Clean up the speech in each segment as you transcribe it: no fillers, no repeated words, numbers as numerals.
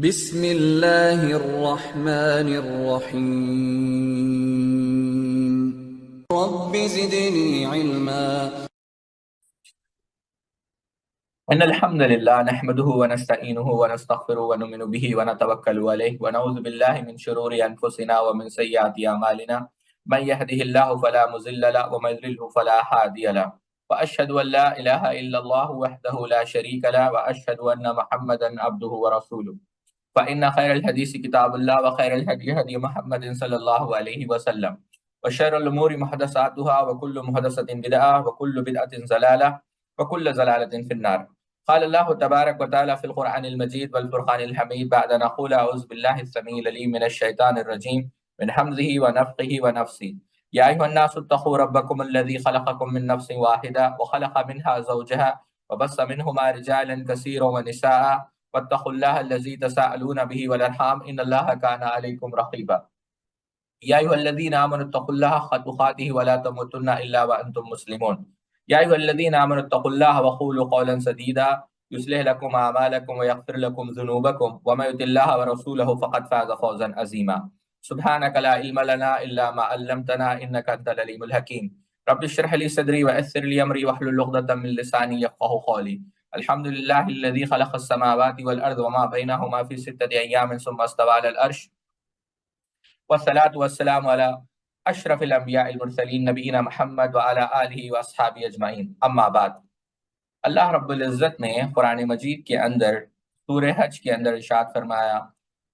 بسم اللہ الرحمن الرحیم رب زدنی علما إن الحمد لله نحمده ونستعينه ونستغفره ونؤمن به ونتوكل عليه ونعوذ بالله من شرور أنفسنا ومن سيئات أعمالنا من يهده الله فلا مضل له ومن يضلل فلا هادي له وأشهد أن لا إله إلا الله وحده لا شريك له وأشهد أن محمدا عبده ورسوله فإن خير الحديث كتاب الله وخير الهدي هدي محمد صلى الله عليه وسلم وشر الأمور محدثاتها وكل محدثة بدعة وكل بدعة ضلالة وكل ضلالة في النار. قال الله تبارك وتعالى في القرآن المجيد والفرقان الحميد بعد أن أقول أعوذ بالله السميع العليم من الشيطان الرجيم من حمزه ونفخه ونفسه. يا أيها الناس اتقوا ربكم الذي خلقكم من نفس واحدة وخلق منها زوجها وبث منهما رجالا كثيرا ونساء واتقوا الله الذي تساءلون به والأرحام إن الله كان عليكم رقيبا. يا أيها الذين آمنوا اتقوا الله حق تقاته ولا تموتن إلا وأنتم مسلمون. يا أيها الذين آمنوا اتقوا الله وقولوا قولا سديدا يصلح لكم أعمالكم ويغفر لكم ذنوبكم ومن يطع الله ورسوله فقد فاز فوزا عظيما. سبحانك لا علم لنا إلا ما علمتنا إنك أنت العليم الحكيم. رب اشرح لي صدري ويسر لي أمري واحلل عقدة من لساني يفقهوا قولي. الحمد لله الذي خلق السماوات والأرض وما بينهما في 6 أيام ثم استوى على العرش والصلاة والسلام على اشرف الانبیاء المرسلین نبینا محمد وعلی آلہ واصحابہ اجمعین اما بعد. اللہ رب العزت نے قرآن مجید کے اندر سورہ حج کے اندر ارشاد فرمایا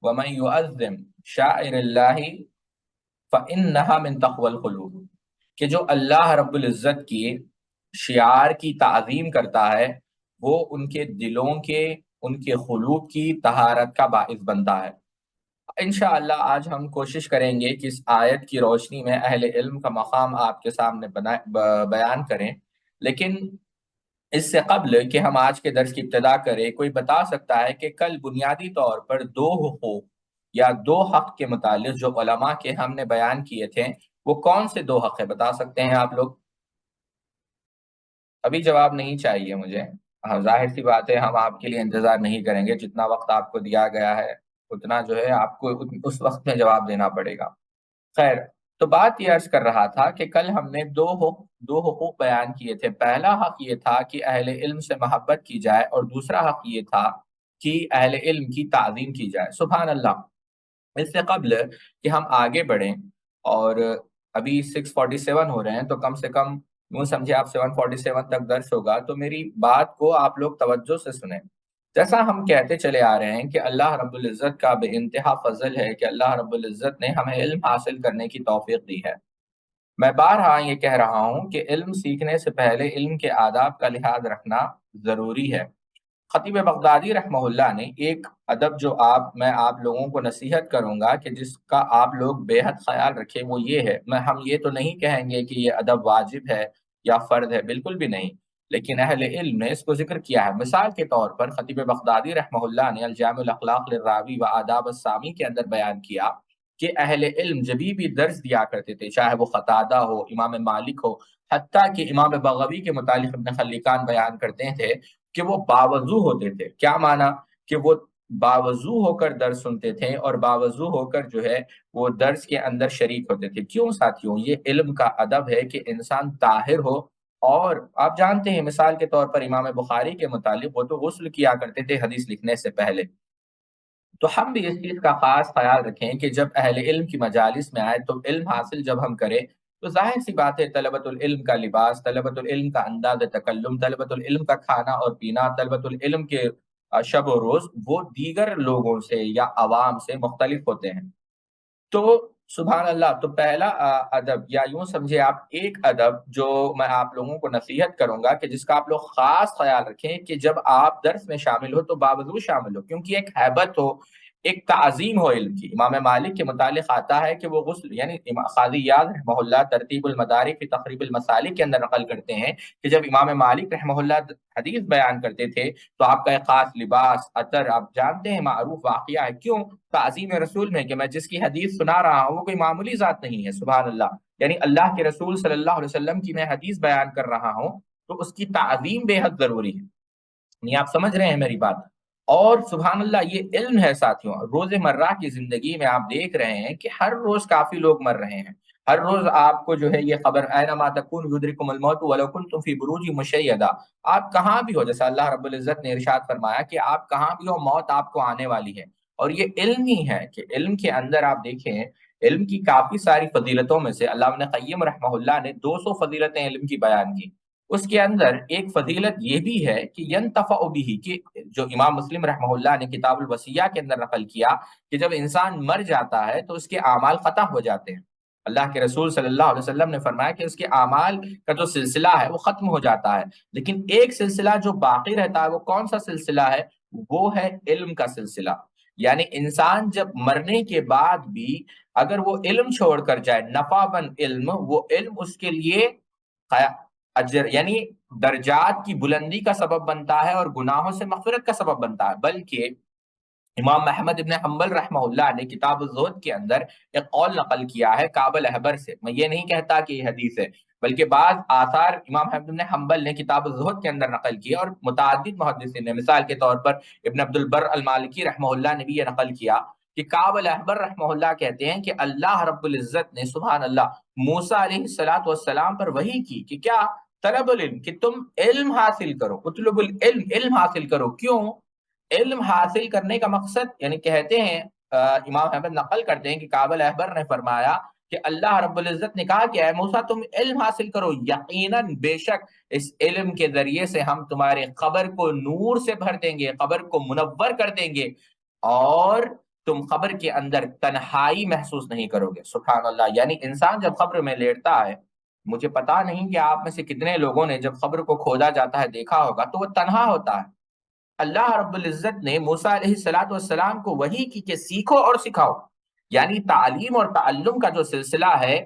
وَمَن يُعَظِّمْ شَعَائِرَ اللَّهِ فَإِنَّهَا مِن تَقْوَى الْقُلُوبِ کہ جو اللہ رب العزت کی شعار کی تعظیم کرتا ہے وہ ان کے دلوں کے ان کے قلوب کی طہارت کا باعث بنتا ہے. انشاءاللہ آج ہم کوشش کریں گے کہ اس آیت کی روشنی میں اہل علم کا مقام آپ کے سامنے بیان کریں، لیکن اس سے قبل کہ ہم آج کے درس کی ابتدا کریں، کوئی بتا سکتا ہے کہ کل بنیادی طور پر 2 حقوق یا 2 حق کے متعلق جو علماء کے ہم نے بیان کیے تھے وہ کون سے 2 حق ہیں؟ بتا سکتے ہیں آپ لوگ؟ ابھی جواب نہیں چاہیے مجھے. ہاں ظاہر سی بات ہے ہم آپ کے لیے انتظار نہیں کریں گے، جتنا وقت آپ کو دیا گیا ہے اتنا جو ہے آپ کو اس وقت میں جواب دینا پڑے گا. خیر، تو بات یہ عرض کر رہا تھا کہ کل ہم نے 2 حقوق بیان کیے تھے. پہلا حق یہ تھا کہ اہل علم سے محبت کی جائے اور دوسرا حق یہ تھا کہ اہل علم کی تعظیم کی جائے. سبحان اللہ. اس سے قبل کہ ہم آگے بڑھیں، اور ابھی 6:47 ہو رہے ہیں تو کم سے کم یوں سمجھے آپ 7:47 تک درس ہوگا، تو میری بات کو آپ لوگ توجہ سے سنیں. جیسا ہم کہتے چلے آ رہے ہیں کہ اللہ رب العزت کا بے انتہا فضل ہے کہ اللہ رب العزت نے ہمیں علم حاصل کرنے کی توفیق دی ہے. میں بارہا یہ کہہ رہا ہوں کہ علم سیکھنے سے پہلے علم کے آداب کا لحاظ رکھنا ضروری ہے. خطیب بغدادی رحمہ اللہ نے ایک ادب جو میں آپ لوگوں کو نصیحت کروں گا کہ جس کا آپ لوگ بے حد خیال رکھیں، وہ یہ ہے، ہم یہ تو نہیں کہیں گے کہ یہ ادب واجب ہے یا فرض ہے، بالکل بھی نہیں، لیکن اہل علم نے اس کو ذکر کیا ہے. مثال کے طور پر خطیب بغدادی رحمہ اللہ نے الجامع الاخلاق للراوی و آداب السامی کے اندر بیان کیا کہ اہل علم جب بھی درس دیا کرتے تھے، چاہے وہ قتادہ ہو، امام مالک ہو، حتیٰ کہ امام بغوی کے متعلق ابن خلیقان بیان کرتے تھے کہ وہ باوضو ہوتے تھے. کیا معنی؟ کہ وہ باوضو ہو کر درس سنتے تھے اور باوضو ہو کر جو ہے وہ درس کے اندر شریک ہوتے تھے. کیوں ساتھیوں؟ یہ علم کا ادب ہے کہ انسان طاہر ہو. اور آپ جانتے ہیں مثال کے طور پر امام بخاری کے متعلق وہ تو غسل کیا کرتے تھے حدیث لکھنے سے پہلے. تو ہم بھی اس چیز کا خاص خیال رکھیں کہ جب اہل علم کی مجالس میں آئے تو علم حاصل جب ہم کریں تو ظاہر سی بات ہے طلبۃ العلم کا لباس، طلبۃ العلم کا انداز تکلم، طلبۃ العلم کا کھانا اور پینا، طلبۃ العلم کے شب و روز وہ دیگر لوگوں سے یا عوام سے مختلف ہوتے ہیں. تو سبحان اللہ. تو پہلا ادب یا یوں سمجھے آپ ایک ادب جو میں آپ لوگوں کو نصیحت کروں گا کہ جس کا آپ لوگ خاص خیال رکھیں کہ جب آپ درس میں شامل ہو تو باوضو شامل ہو، کیونکہ ایک ہیبت ہو، ایک تعظیم ہو علم کی. امام مالک کے متعلق آتا ہے کہ وہ غسل، یعنی قاضی یاد رحمہ اللہ ترتیب المدارک فی تقریب المسالک کے اندر نقل کرتے ہیں کہ جب امام مالک رحمہ اللہ حدیث بیان کرتے تھے تو آپ کا ایک خاص لباس، عطر، آپ جانتے ہیں معروف واقعہ ہے. کیوں؟ تعظیم رسول میں کہ میں جس کی حدیث سنا رہا ہوں وہ کوئی معمولی ذات نہیں ہے. سبحان اللہ. یعنی اللہ کے رسول صلی اللہ علیہ وسلم کی میں حدیث بیان کر رہا ہوں تو اس کی تعظیم بے حد ضروری ہے. نہیں آپ سمجھ رہے ہیں میری بات؟ اور سبحان اللہ یہ علم ہے ساتھیوں، روز مرہ کی زندگی میں آپ دیکھ رہے ہیں کہ ہر روز کافی لوگ مر رہے ہیں، ہر روز آپ کو جو ہے یہ خبر اینما تکون یدرککم الموت ولو کنتم فی بروج مشیدہ، آپ کہاں بھی ہو، جیسا اللہ رب العزت نے ارشاد فرمایا کہ آپ کہاں بھی ہو موت آپ کو آنے والی ہے۔ اور یہ علم ہی ہے کہ علم کے اندر آپ دیکھیں، علم کی کافی ساری فضیلتوں میں سے علامہ ابن قیم رحمہ اللہ نے 200 فضیلتیں علم کی بیان کی، اس کے اندر ایک فضیلت یہ بھی ہے کہ ینتفع به، کہ جو امام مسلم رحمہ اللہ نے کتاب الوصیہ کے اندر نقل کیا کہ جب انسان مر جاتا ہے تو اس کے اعمال ختم ہو جاتے ہیں، اللہ کے رسول صلی اللہ علیہ وسلم نے فرمایا کہ اس کے اعمال کا جو سلسلہ ہے وہ ختم ہو جاتا ہے، لیکن ایک سلسلہ جو باقی رہتا ہے وہ کون سا سلسلہ ہے؟ وہ ہے علم کا سلسلہ۔ یعنی انسان جب مرنے کے بعد بھی اگر وہ علم چھوڑ کر جائے، نفع بن علم، وہ علم اس کے لیے اجر یعنی درجات کی بلندی کا سبب بنتا ہے اور گناہوں سے مغفرت کا سبب بنتا ہے۔ بلکہ امام احمد ابن حنبل رحمہ اللہ نے کتاب الزہد کے اندر ایک قول نقل کیا ہے کعب الاحبر سے، میں یہ نہیں کہتا کہ یہ حدیث ہے، بلکہ بعض آثار امام احمد ابن حنبل نے کتاب الزہد کے اندر نقل کیا، اور متعدد محدثین نے، مثال کے طور پر ابن عبد البر المالکی رحمہ اللہ نے بھی یہ نقل کیا کہ کعب الاحبر رحمہ اللہ کہتے ہیں کہ اللہ رب العزت نے سبحان اللہ موسیٰ علیہ الصلوۃ والسلام پر وحی کی کہ کیا؟ طلب العلم، کہ تم علم حاصل کرو، اطلب العلم، علم حاصل کرو۔ کیوں؟ علم حاصل کرنے کا مقصد، یعنی کہتے ہیں امام احمد نقل کرتے ہیں کہ کعب الاحبر نے فرمایا کہ اللہ رب العزت نے کہا کہ اے موسیٰ تم علم حاصل کرو، یقیناً بے شک اس علم کے ذریعے سے ہم تمہارے قبر کو نور سے بھر دیں گے، قبر کو منور کر دیں گے، اور تم قبر کے اندر تنہائی محسوس نہیں کرو گے۔ سبحان اللہ، یعنی انسان جب قبر میں لیٹتا ہے، مجھے پتا نہیں کہ آپ میں سے کتنے لوگوں نے جب قبر کو کھودا جاتا ہے دیکھا ہوگا، تو وہ تنہا ہوتا ہے۔ اللہ رب العزت نے موسیٰ علیہ الصلوۃ والسلام کو وحی کی کہ سیکھو اور سکھاؤ، یعنی تعلیم اور تعلم کا جو سلسلہ ہے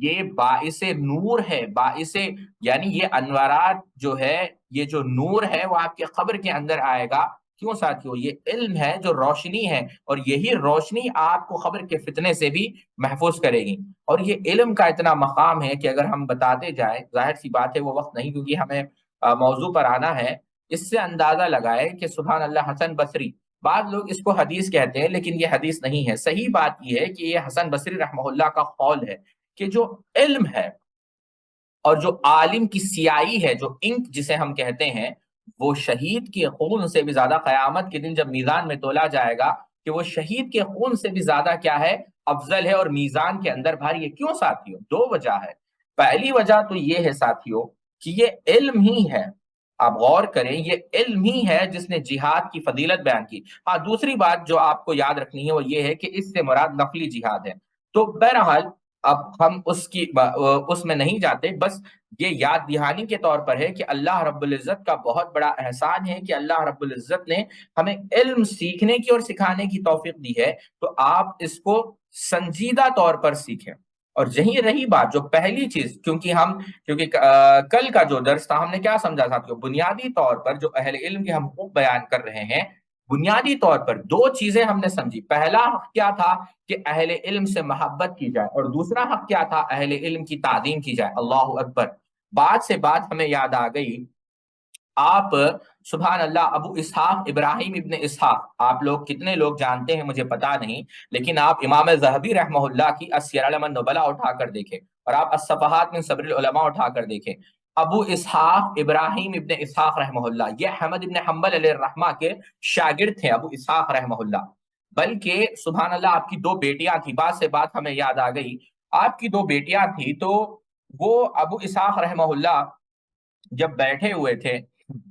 یہ باعث نور ہے، باعث یعنی یہ انوارات جو ہے، یہ جو نور ہے وہ آپ کے قبر کے اندر آئے گا۔ کیوں ساتھیو؟ یہ علم ہے جو روشنی ہے، اور یہی روشنی آپ کو قبر کے فتنے سے بھی محفوظ کرے گی۔ اور یہ علم کا اتنا مقام ہے کہ اگر ہم بتاتے جائیں، ظاہر سی بات ہے وہ وقت نہیں، کیونکہ ہمیں موضوع پر آنا ہے، اس سے اندازہ لگائے کہ سبحان اللہ حسن بصری، بعض لوگ اس کو حدیث کہتے ہیں لیکن یہ حدیث نہیں ہے، صحیح بات یہ ہے کہ یہ حسن بصری رحمہ اللہ کا قول ہے کہ جو علم ہے اور جو عالم کی سیاہی ہے، جو انک جسے ہم کہتے ہیں، وہ شہید کے خون سے بھی زیادہ قیامت کے دن جب میزان میں تولا جائے گا کہ وہ شہید کے خون سے بھی زیادہ کیا ہے؟ افضل ہے، اور میزان کے اندر بھاری ہے۔ کیوں ساتھیوں؟ دو وجہ ہے۔ پہلی وجہ تو یہ ہے ساتھیوں کہ یہ علم ہی ہے، آپ غور کریں، یہ علم ہی ہے جس نے جہاد کی فضیلت بیان کی۔ ہاں، دوسری بات جو آپ کو یاد رکھنی ہے وہ یہ ہے کہ اس سے مراد نفلی جہاد ہے۔ تو بہرحال اب ہم اس میں نہیں جاتے، بس یہ یاد دہانی کے طور پر ہے کہ اللہ رب العزت کا بہت بڑا احسان ہے کہ اللہ رب العزت نے ہمیں علم سیکھنے کی اور سکھانے کی توفیق دی ہے، تو آپ اس کو سنجیدہ طور پر سیکھیں۔ اور یہی رہی بات جو پہلی چیز، کیونکہ کل کا جو درس تھا ہم نے کیا سمجھا تھا کہ بنیادی طور پر جو اہل علم کے ہم حقوق بیان کر رہے ہیں، بنیادی طور پر دو چیزیں ہم نے سمجھی۔ پہلا حق کیا تھا کہ اہل علم سے محبت کی جائے، اور دوسرا حق کیا تھا؟ اہل علم کی تعظیم کی جائے۔ اللہ اکبر! بات سے بات ہمیں یاد آ گئی، آپ سبحان اللہ ابو اسحاق ابراہیم ابن اسحاق، آپ لوگ کتنے لوگ جانتے ہیں مجھے پتا نہیں، لیکن آپ امام ذہبی رحمہ اللہ کی السیر اعلام النبلا اٹھا کر دیکھیں، اور آپ الصفحات من صبر العلماء اٹھا کر دیکھیں۔ ابو اسحاق ابراہیم ابن اسحاق رحمہ اللہ یہ احمد ابن حنبل علیہ الرحمہ کے شاگرد تھے، ابو اسحاق رحمہ اللہ۔ بلکہ سبحان اللہ آپ کی دو بیٹیاں تھیں، بات سے بات ہمیں یاد آ گئی، آپ کی دو بیٹیاں تھیں، تو وہ ابو اسحاق رحمہ اللہ جب بیٹھے ہوئے تھے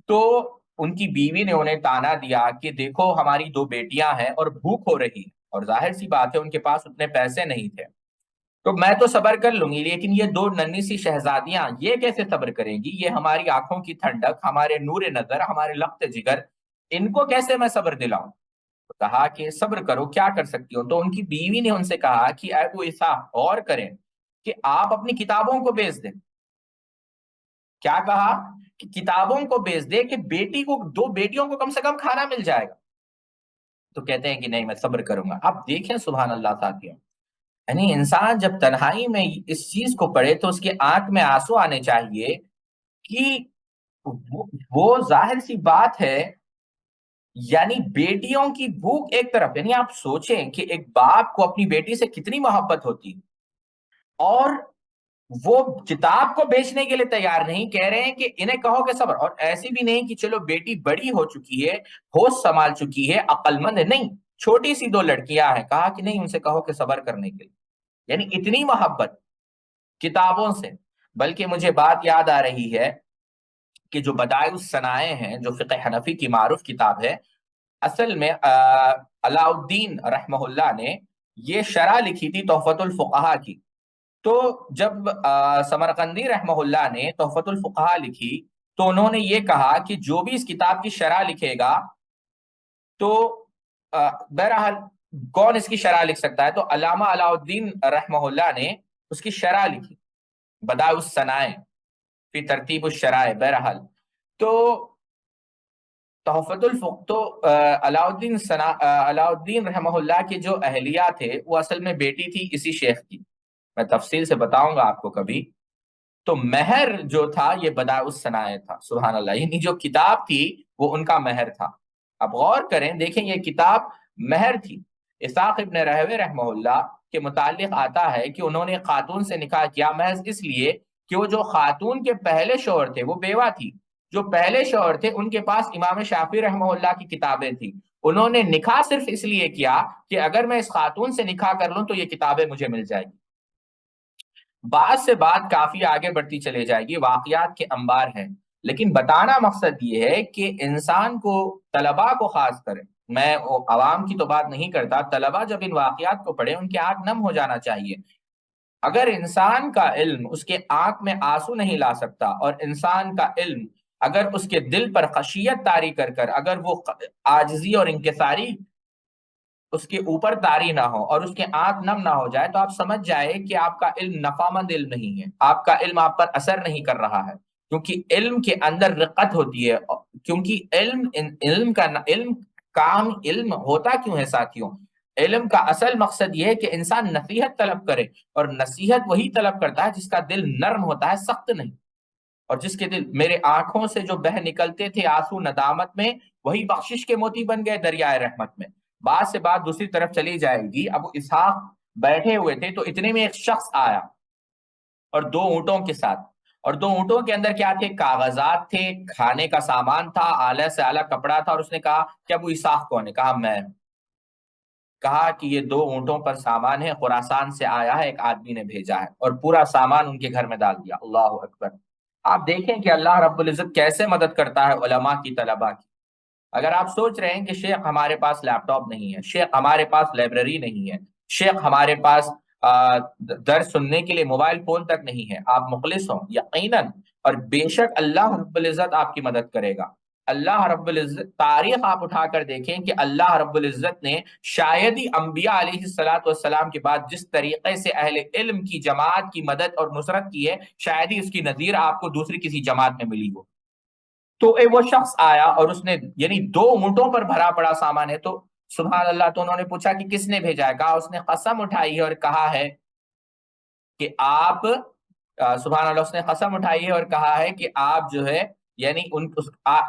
تو ان کی بیوی نے انہیں تانا دیا کہ دیکھو ہماری دو بیٹیاں ہیں اور بھوک ہو رہی ہے، اور ظاہر سی بات ہے ان کے پاس اتنے پیسے نہیں تھے، تو میں تو صبر کر لوں گی، لیکن یہ دو ننھی سی شہزادیاں یہ کیسے صبر کریں گی؟ یہ ہماری آنکھوں کی ٹھنڈک، ہمارے نور نظر، ہمارے لخت جگر، ان کو کیسے میں صبر دلاؤں؟ تو کہا کہ صبر کرو، کیا کر سکتی ہو؟ تو ان کی بیوی نے ان سے کہا کہ اے ابو اسحاق غور کریں کہ آپ اپنی کتابوں کو بیچ دیں۔ کیا کہا؟ کہ کتابوں کو بیچ دے کہ دو بیٹیوں کو کم سے کم کھانا مل جائے گا۔ تو کہتے ہیں کہ نہیں میں صبر کروں گا۔ اب دیکھیں سبحان اللہ ساتھیوں، یعنی انسان جب تنہائی میں اس چیز کو پڑھے تو اس کے آنکھ میں آنسو آنے چاہیے کہ وہ ظاہر سی بات ہے یعنی بیٹیوں کی بھوک ایک طرف، یعنی آپ سوچیں کہ ایک باپ کو اپنی بیٹی سے کتنی محبت ہوتی، اور وہ کتاب کو بیچنے کے لیے تیار نہیں، کہہ رہے ہیں کہ انہیں کہو کہ صبر، اور ایسی بھی نہیں کہ چلو بیٹی بڑی ہو چکی ہے، ہوش سنبھال چکی ہے، عقل مند ہے، نہیں، چھوٹی سی 2 لڑکیاں ہیں، کہا کہ نہیں ان سے کہو کہ صبر کرنے کے لیے، یعنی اتنی محبت کتابوں سے۔ بلکہ مجھے بات یاد آ رہی ہے کہ جو بدائع الصنائع ہیں، جو فقہ حنفی کی معروف کتاب ہے، اصل میں علاء الدین رحمہ اللہ نے یہ شرح لکھی تھی تحفۃ الفقہا کی۔ تو جب سمرقندی رحمہ اللہ نے تحفۃ الفقہا لکھی، تو انہوں نے یہ کہا کہ جو بھی اس کتاب کی شرح لکھے گا، تو بہرحال کون اس کی شرح لکھ سکتا ہے؟ تو علامہ علاء الدین رحمہ اللہ نے اس کی شرح لکھی، بدائع الصنائع فی ترتیب الشرائع۔ بہرحال تو تحفۃ الفق تو علاء الدین رحمہ اللہ کے جو اہلیہ تھے، وہ اصل میں بیٹی تھی اسی شیخ کی، میں تفصیل سے بتاؤں گا آپ کو کبھی۔ تو مہر جو تھا یہ بدائع الصنائع تھا، سبحان اللہ، یعنی جو کتاب تھی وہ ان کا مہر تھا۔ اب غور کریں، دیکھیں یہ کتاب مہر تھی۔ اسحاق ابن راہویہ رحمہ اللہ کے متعلق آتا ہے کہ انہوں نے خاتون سے نکاح کیا محض اس لیے کہ وہ جو خاتون کے پہلے شوہر تھے وہ بیوہ تھی، جو پہلے شوہر تھے ان کے پاس امام شافعی رحمہ اللہ کی کتابیں تھیں، انہوں نے نکاح صرف اس لیے کیا کہ اگر میں اس خاتون سے نکاح کر لوں تو یہ کتابیں مجھے مل جائیں گی۔ بات سے بات کافی آگے بڑھتی چلے جائے گی، واقعات کے انبار ہیں، لیکن بتانا مقصد یہ ہے کہ انسان کو، طلباء کو خاص کریں، میں عوام کی تو بات نہیں کرتا، طلباء جب ان واقعات کو پڑھیں ان کے آنکھ نم ہو جانا چاہیے۔ اگر انسان کا علم اس کے آنکھ میں آنسو نہیں لا سکتا، اور انسان کا علم اگر اس کے دل پر خشیت طاری کر کر، اگر وہ عاجزی اور انکساری اس کے اوپر طاری نہ ہو اور اس کے آنکھ نم نہ ہو جائے، تو آپ سمجھ جائے کہ آپ کا علم نفامند علم نہیں ہے، آپ کا علم آپ پر اثر نہیں کر رہا ہے، کیونکہ علم کے اندر رقت ہوتی ہے۔ کیونکہ علم کام علم ہوتا کیوں ہے ساتھیوں؟ علم کا اصل مقصد یہ ہے کہ انسان نصیحت طلب کرے، اور نصیحت وہی طلب کرتا ہے جس کا دل نرم ہوتا ہے، سخت نہیں۔ اور جس کے دل، میرے آنکھوں سے جو بہ نکلتے تھے آنسو ندامت میں، وہی بخشش کے موتی بن گئے دریائے رحمت میں۔ بات سے بات دوسری طرف چلی جائے گی، ابو اسحاق بیٹھے ہوئے تھے تو اتنے میں ایک شخص آیا، اور 2 اونٹوں کے ساتھ، اور 2 اونٹوں کے اندر کیا تھے؟ کاغذات تھے، کھانے کا سامان تھا، اعلیٰ سے اعلیٰ کپڑا تھا، اور اس نے کہا کہ ابو اسحاق کون ہے؟ کہا میں۔ کہا کہ یہ 2 اونٹوں پر سامان ہے، خراسان سے آیا ہے، ایک آدمی نے بھیجا ہے، اور پورا سامان ان کے گھر میں ڈال دیا۔ اللہ اکبر! آپ دیکھیں کہ اللہ رب العزت کیسے مدد کرتا ہے علماء کی، طلباء کی۔ اگر آپ سوچ رہے ہیں کہ شیخ ہمارے پاس لیپ ٹاپ نہیں ہے، شیخ ہمارے پاس لائبریری نہیں ہے، شیخ ہمارے پاس درس سننے کے لیے موبائل فون تک نہیں ہے، آپ مخلص ہوں یقیناً، اور بے شک اللہ رب العزت آپ کی مدد کرے گا۔ اللہ رب العزت، تاریخ آپ اٹھا کر دیکھیں کہ اللہ رب العزت نے شاید ہی انبیاء علیہ الصلوۃ والسلام کے بعد جس طریقے سے اہل علم کی جماعت کی مدد اور نصرت کی ہے، شاید ہی اس کی نظیر آپ کو دوسری کسی جماعت میں ملی ہو۔ تو وہ شخص آیا اور اس نے، یعنی 2 اونٹوں پر بھرا پڑا سامان ہے، تو سبحان اللہ، تو انہوں نے پوچھا کہ کس نے بھیجا ہے؟ کہا اس نے قسم اٹھائی ہے اور کہا ہے کہ آپ، سبحان اللہ، اس نے قسم اٹھائی ہے اور کہا ہے کہ آپ جو ہے، یعنی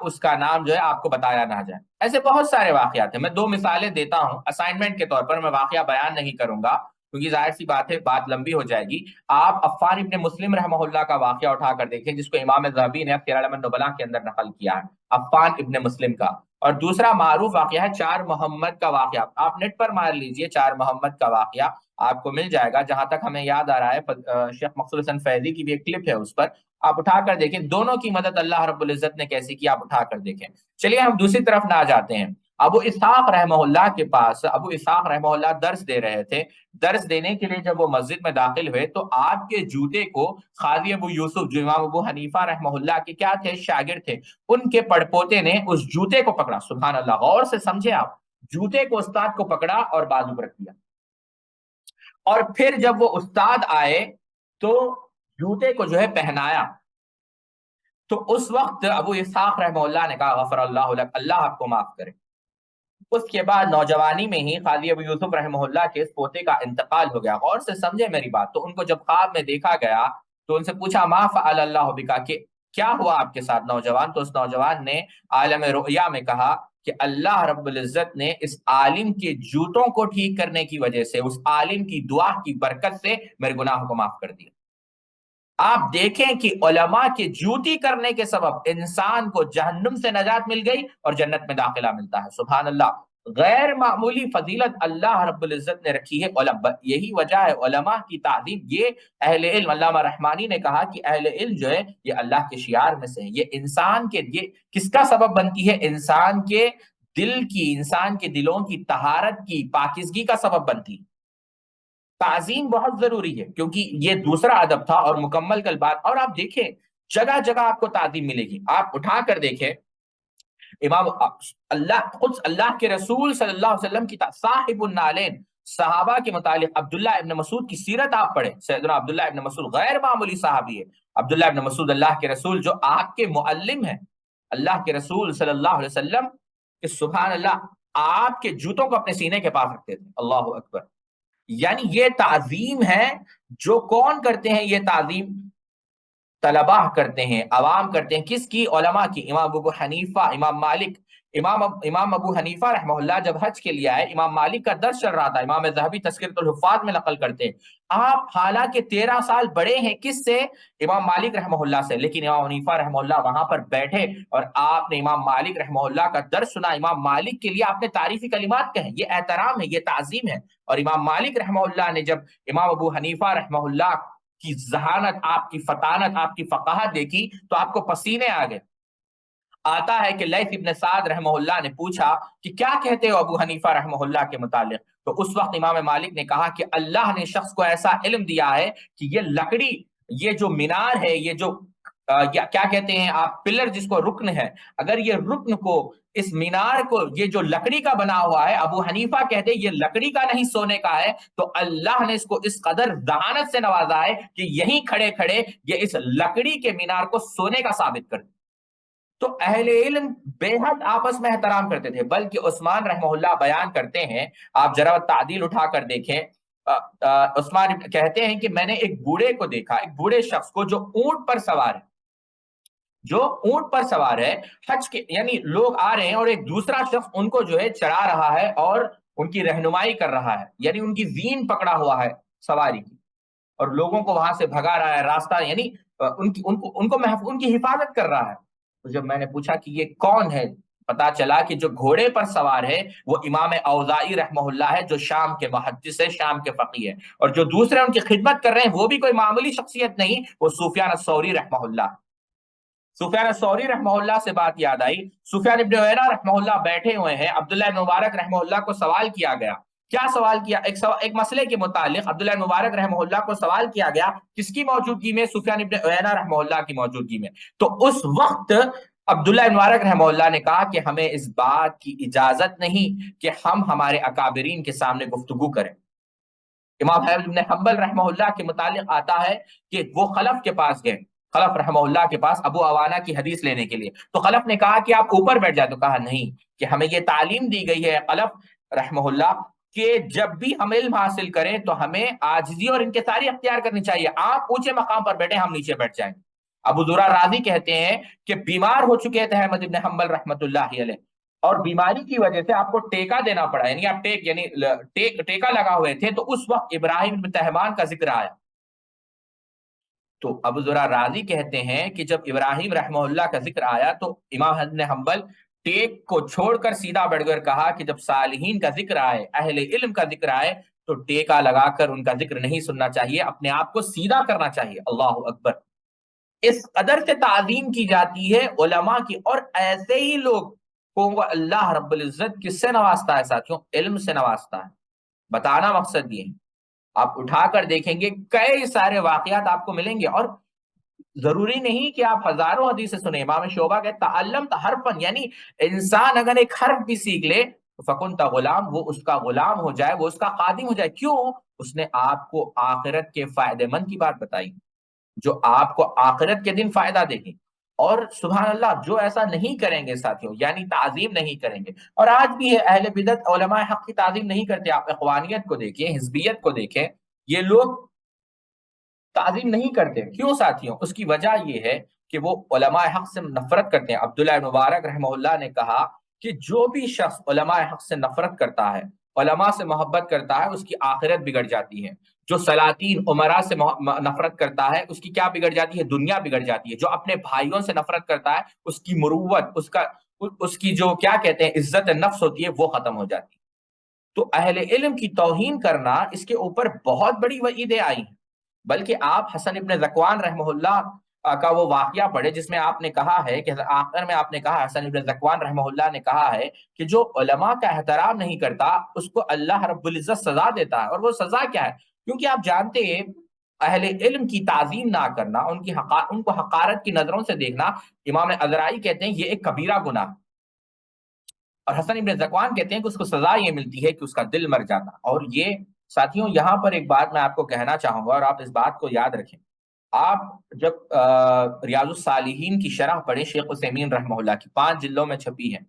اس کا نام جو ہے آپ کو بتایا نہ جائے۔ ایسے بہت سارے واقعات ہیں، میں 2 مثالیں دیتا ہوں اسائنمنٹ کے طور پر، میں واقعہ بیان نہیں کروں گا کیونکہ ظاہر سی بات ہے بات لمبی ہو جائے گی۔ آپ عفان ابن مسلم رحمہ اللہ کا واقعہ اٹھا کر دیکھیں، جس کو امام ذہبی نے سیر اعلام النبلاء کے اندر نقل کیا ہے، عفان ابن مسلم کا۔ اور دوسرا معروف واقعہ ہے 4 محمد کا واقعہ، آپ نیٹ پر مار لیجئے 4 محمد کا واقعہ، آپ کو مل جائے گا۔ جہاں تک ہمیں یاد آ رہا ہے شیخ مقصود حسن فیضی کی بھی ایک کلپ ہے، اس پر آپ اٹھا کر دیکھیں دونوں کی مدد اللہ رب العزت نے کیسی کی، آپ اٹھا کر دیکھیں۔ چلیے ہم دوسری طرف نہ جاتے ہیں، ابو اسحاق رحمہ اللہ کے پاس، ابو اسحاق رحمہ اللہ درس دے رہے تھے۔ درس دینے کے لیے جب وہ مسجد میں داخل ہوئے تو آپ کے جوتے کو قاضی ابو یوسف، جو امام ابو حنیفہ رحمہ اللہ کے کیا تھے؟ شاگرد تھے، ان کے پڑپوتے نے اس جوتے کو پکڑا۔ سبحان اللہ، غور سے سمجھے آپ، جوتے کو استاد کو پکڑا اور بازو پر رکھ دیا، اور پھر جب وہ استاد آئے تو جوتے کو جو ہے پہنایا۔ تو اس وقت ابو اسحاق رحمہ اللہ نے کہا غفر اللہ لک، اللہ آپ کو معاف کرے۔ اس کے بعد نوجوانی میں ہی قاضی ابو یوسف رحمہ اللہ کے اس پوتے کا انتقال ہو گیا۔ غور سے سمجھے میری بات، تو ان کو جب خواب میں دیکھا گیا تو ان سے پوچھا ما فعل اللہ بکا، کہ کیا ہوا آپ کے ساتھ نوجوان؟ تو اس نوجوان نے عالم رؤیا میں کہا کہ اللہ رب العزت نے اس عالم کے جوتوں کو ٹھیک کرنے کی وجہ سے، اس عالم کی دعا کی برکت سے میرے گناہوں کو معاف کر دیا۔ آپ دیکھیں کہ علماء کے جوتی کرنے کے سبب انسان کو جہنم سے نجات مل گئی اور جنت میں داخلہ ملتا ہے۔ سبحان اللہ، غیر معمولی فضیلت اللہ رب العزت نے رکھی ہے علماء، یہی وجہ ہے علماء کی تعظیم۔ یہ اہل علم، علامہ رحمانی نے کہا کہ اہل علم جو ہے یہ اللہ کے شعار میں سے ہے، یہ انسان کے، یہ کس کا سبب بنتی ہے؟ انسان کے دل کی، انسان کے دلوں کی طہارت کی، پاکیزگی کا سبب بنتی ہے۔ تعظیم بہت ضروری ہے کیونکہ یہ دوسرا ادب تھا اور مکمل کل بات۔ اور آپ دیکھیں جگہ جگہ آپ کو تعظیم ملے گی، آپ اٹھا کر دیکھیں امام اللہ، خود اللہ کے رسول صلی اللہ علیہ وسلم کی صاحب النالین، صحابہ کے متعلق عبداللہ ابن مسعود کی سیرت آپ پڑھیں۔ سیدنا عبداللہ ابن مسعود غیر معمولی صحابی ہے۔ عبداللہ ابن مسعود اللہ کے رسول جو آپ کے معلم ہیں، اللہ کے رسول صلی اللہ علیہ وسلم کہ سبحان اللہ آپ کے جوتوں کو اپنے سینے کے پاس رکھتے تھے۔ اللہ اکبر، یعنی یہ تعظیم ہے جو کون کرتے ہیں؟ یہ تعظیم طلبہ کرتے ہیں، عوام کرتے ہیں، کس کی؟ علماء کی۔ امام ابو حنیفہ، امام مالک، امام ابو حنیفہ رحمہ اللہ جب حج کے لیے آئے، امام مالک کا درس چل رہا تھا، امام ذہبی تذکرۃ الحفاظ میں نقل کرتے ہیں آپ حالانکہ 13 سال بڑے ہیں کس سے؟ امام مالک رحمہ اللہ سے، لیکن امام حنیفہ رحمہ اللہ وہاں پر بیٹھے اور آپ نے امام مالک رحمہ اللہ کا درس سنا، امام مالک کے لیے آپ نے تعریفی کلمات کہیں، یہ احترام ہے، یہ تعظیم ہے۔ اور امام مالک رحمہ اللہ نے جب امام ابو حنیفہ رحمہ اللہ کی ذہانت، آپ کی فطانت، آپ کی فقاہت دیکھی تو آپ کو پسینے آ گئے۔ آتا ہے کہ لیث ابن سعد رحمہ اللہ نے پوچھا کہ کیا کہتے ہو ابو حنیفہ رحمہ اللہ کے متعلق؟ تو اس وقت امام مالک نے کہا کہ اللہ نے شخص کو ایسا علم دیا ہے کہ یہ لکڑی، یہ جو مینار ہے، یہ جو کیا کہتے ہیں آپ، پلر جس کو رکن ہے، اگر یہ رکن کو، اس مینار کو، یہ جو لکڑی کا بنا ہوا ہے، ابو حنیفہ کہتے یہ لکڑی کا نہیں سونے کا ہے، تو اللہ نے اس کو اس قدر ذہانت سے نوازا ہے کہ یہیں کھڑے کھڑے یہ اس لکڑی کے مینار کو سونے کا ثابت کر دے۔ تو اہل علم بے حد آپس میں احترام کرتے تھے، بلکہ عثمان رحمہ اللہ بیان کرتے ہیں، آپ ذرا تعدیل اٹھا کر دیکھیں، عثمان کہتے ہیں کہ میں نے ایک بوڑھے کو دیکھا، ایک بوڑھے شخص کو جو اونٹ پر سوار ہے، جو اونٹ پر سوار ہے، حج کے، یعنی لوگ آ رہے ہیں اور ایک دوسرا شخص ان کو جو ہے چڑھا رہا ہے اور ان کی رہنمائی کر رہا ہے، یعنی ان کی زین پکڑا ہوا ہے سواری کی، اور لوگوں کو وہاں سے بھگا رہا ہے راستہ، یعنی ان کی حفاظت کر رہا ہے۔ تو جب میں نے پوچھا کہ یہ کون ہے، پتا چلا کہ جو گھوڑے پر سوار ہے وہ امام اوزاعی رحمہ اللہ ہے، جو شام کے محدث ہے، شام کے فقیہ ہے، اور جو دوسرے ان کی خدمت کر رہے ہیں وہ بھی کوئی معمولی شخصیت نہیں، وہ سفیان الثوری رحمہ اللہ۔ سفیان الثوری رحمہ اللہ سے بات یاد آئی، سفیان ابن عیینہ رحمہ اللہ بیٹھے ہوئے ہیں، عبداللہ بن مبارک رحمہ اللہ کو سوال کیا گیا، کیا سوال کیا؟ ایک مسئلے کے متعلق عبداللہ بن مبارک رحمہ اللہ کو سوال کیا گیا، کس کی موجودگی میں؟ سفیان ابن عیینہ رحمہ اللہ کی موجودگی میں۔ تو اس وقت عبداللہ بن مبارک رحمہ اللہ نے کہا کہ ہمیں اس بات کی اجازت نہیں کہ ہم ہمارے اکابرین کے سامنے گفتگو کریں۔ امام احمد بن حنبل رحمہ اللہ کے متعلق آتا ہے کہ وہ خلف کے پاس گئے، خلف رحمہ اللہ کے پاس ابو عوانہ کی حدیث لینے کے لیے، تو خلف نے کہا کہ آپ اوپر بیٹھ جائیں، تو کہا نہیں، کہ ہمیں یہ تعلیم دی گئی ہے خلف رحمہ اللہ کہ جب بھی ہم علم حاصل کریں تو ہمیں عاجزی اور انکساری اختیار کرنی چاہیے، آپ اونچے مقام پر بیٹھیں، ہم نیچے بیٹھ جائیں۔ ابو زرع رازی کہتے ہیں کہ بیمار ہو چکے تھے احمد بن حنبل رحمۃ اللہ علیہ، اور بیماری کی وجہ سے آپ کو ٹیکا دینا پڑا، یعنی آپ ٹیکا لگا ہوئے تھے، تو اس وقت ابراہیم بن تہمان کا ذکر آیا۔ تو ابو زرع رازی کہتے ہیں کہ جب ابراہیم رحمہ اللہ کا ذکر آیا تو امام احمد بن حنبل ٹیک کو چھوڑ کر سیدھا بیٹھ کر کہا کہ جب صالحین کا ذکر آئے، اہل علم کا ذکر آئے، تو ٹیکا لگا کر ان کا ذکر نہیں سننا چاہیے، اپنے آپ کو سیدھا کرنا چاہیے۔ اللہ اکبر، اس قدر سے تعظیم کی جاتی ہے علماء کی، اور ایسے ہی لوگ کو اللہ رب العزت کس سے نوازتا ہے ساتھیوں؟ علم سے نوازتا ہے۔ بتانا مقصد یہ ہے، آپ اٹھا کر دیکھیں گے کئی سارے واقعات آپ کو ملیں گے، اور ضروری نہیں کہ آپ ہزاروں حدیثیں سنیں۔ امام شعبہ کہ تعلمت حرفن، یعنی انسان اگر ایک حرف بھی سیکھ لے فکنت غلام، وہ اس کا غلام ہو جائے، وہ اس کا خادم ہو جائے۔ کیوں؟ اس نے آپ کو آخرت کے فائدے مند کی بات بتائی، جو آپ کو آخرت کے دن فائدہ دے گی۔ اور سبحان اللہ، جو ایسا نہیں کریں گے ساتھیوں، یعنی تعظیم نہیں کریں گے، اور آج بھی ہے اہل بدعت علماء حق کی تعظیم نہیں کرتے۔ آپ اخوانیت کو دیکھیں، حزبیت کو دیکھیں، یہ لوگ تعظیم نہیں کرتے۔ کیوں ساتھیوں؟ اس کی وجہ یہ ہے کہ وہ علماء حق سے نفرت کرتے ہیں۔ عبداللہ بن مبارک رحمہ اللہ نے کہا کہ جو بھی شخص علماء حق سے نفرت کرتا ہے، علماء سے محبت کرتا ہے، اس کی آخرت بگڑ جاتی ہے۔ جو سلاطین امراء سے نفرت کرتا ہے، اس کی کیا بگڑ جاتی ہے؟ دنیا بگڑ جاتی ہے۔ جو اپنے بھائیوں سے نفرت کرتا ہے، اس کی مروت، اس کی جو کیا کہتے ہیں عزت نفس ہوتی ہے، وہ ختم ہو جاتی ہے۔ تو اہل علم کی توہین کرنا، اس کے اوپر بہت بڑی وعیدیں آئی ہیں۔ بلکہ آپ حسن ابن ذکوان رحمہ اللہ کا وہ واقعہ پڑھے جس میں آپ نے کہا ہے کہ آخر میں آپ نے کہا، حسن ابن ذکوان رحمہ اللہ نے کہا ہے کہ جو علماء کا احترام نہیں کرتا اس کو اللہ رب العزت سزا دیتا ہے۔ اور وہ سزا کیا ہے؟ کیونکہ آپ جانتے ہیں اہل علم کی تعظیم نہ کرنا، ان کو حقارت کی نظروں سے دیکھنا، امام ازرائی کہتے ہیں یہ ایک کبیرہ گناہ، اور حسن ابن ذکوان کہتے ہیں کہ اس کو سزا یہ ملتی ہے کہ اس کا دل مر جاتا۔ اور یہ ساتھیوں یہاں پر ایک بات میں آپ کو کہنا چاہوں گا اور آپ اس بات کو یاد رکھیں۔ آپ جب ریاض الصالحین کی شرح پڑھیں شیخ عثیمین رحمہ اللہ کی، 5 جلدوں میں چھپی ہے،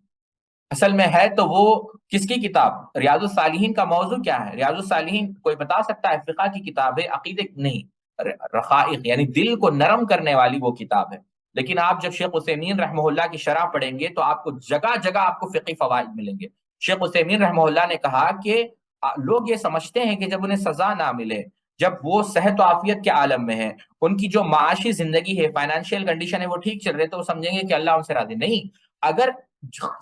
اصل میں ہے تو وہ کس کی کتاب؟ ریاض الصالحین کا موضوع کیا ہے؟ ریاض الصالحین کوئی بتا سکتا ہے؟ فقہ کی کتاب ہے، عقیدے نہیں، رقائق یعنی دل کو نرم کرنے والی وہ کتاب ہے۔ لیکن آپ جب شیخ عثیمین رحمہ اللہ کی شرح پڑھیں گے تو آپ کو جگہ جگہ آپ کو فقہی فوائد ملیں گے۔ شیخ عثیمین رحمہ اللہ نے کہا کہ لوگ یہ سمجھتے ہیں کہ جب انہیں سزا نہ ملے، جب وہ صحت و عافیت کے عالم میں ہیں، ان کی جو معاشی زندگی ہے، فائنینشیل کنڈیشن ہے، وہ ٹھیک چل رہے، تو وہ سمجھیں گے کہ اللہ ان سے راضی نہیں۔ اگر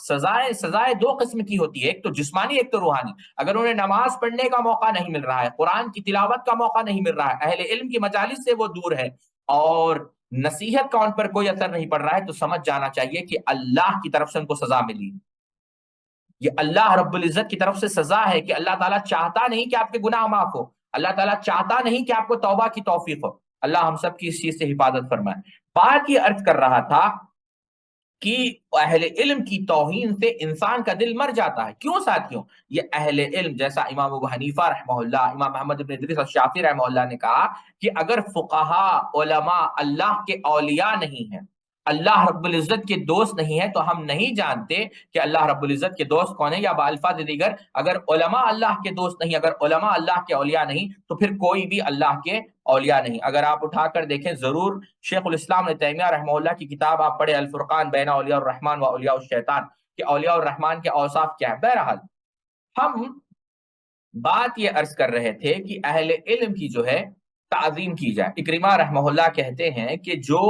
سزائے 2 قسم کی ہوتی ہے، ایک تو جسمانی، ایک تو روحانی۔ اگر انہیں نماز پڑھنے کا موقع نہیں مل رہا ہے، قرآن کی تلاوت کا موقع نہیں مل رہا ہے، اہل علم کی مجالس سے وہ دور ہے، اور نصیحت کا ان پر کوئی اثر نہیں پڑ رہا ہے، تو سمجھ جانا چاہیے کہ اللہ کی طرف سے ان کو سزا ملی۔ یہ اللہ رب العزت کی طرف سے سزا ہے کہ اللہ تعالیٰ چاہتا نہیں کہ آپ کے گناہ معاف ہو، اللہ تعالیٰ چاہتا نہیں کہ آپ کو توبہ کی توفیق ہو۔ اللہ ہم سب کی اس چیز سے حفاظت فرمائے۔ بات یہ عرض کر رہا تھا کہ اہل علم کی توہین سے انسان کا دل مر جاتا ہے۔ کیوں ساتھیوں؟ یہ اہل علم جیسا امام ابو حنیفہ رحمہ اللہ، امام محمد بن ادریس الشافعی رحمہ اللہ نے کہا کہ اگر فقہا علماء اللہ کے اولیاء نہیں ہیں، اللہ رب العزت کے دوست نہیں ہے، تو ہم نہیں جانتے کہ اللہ رب العزت کے دوست کون ہے، یا بالفاظ دیگر اگر علماء اللہ کے دوست نہیں، اگر علماء اللہ کے اولیاء نہیں، تو پھر کوئی بھی اللہ کے اولیاء نہیں۔ اگر آپ اٹھا کر دیکھیں ضرور شیخ الاسلام ابن تیمیہ رحمہ اللہ کی کتاب آپ پڑھیں، الفرقان بین اولیاء الرحمن و اولیاء الشیطان، کہ اولیاء الرحمن کے اوصاف کیا ہے۔ بہرحال ہم بات یہ عرض کر رہے تھے کہ اہل علم کی جو ہے تعظیم کی جائے۔ اکرمہ رحمہ اللہ کہتے ہیں کہ جو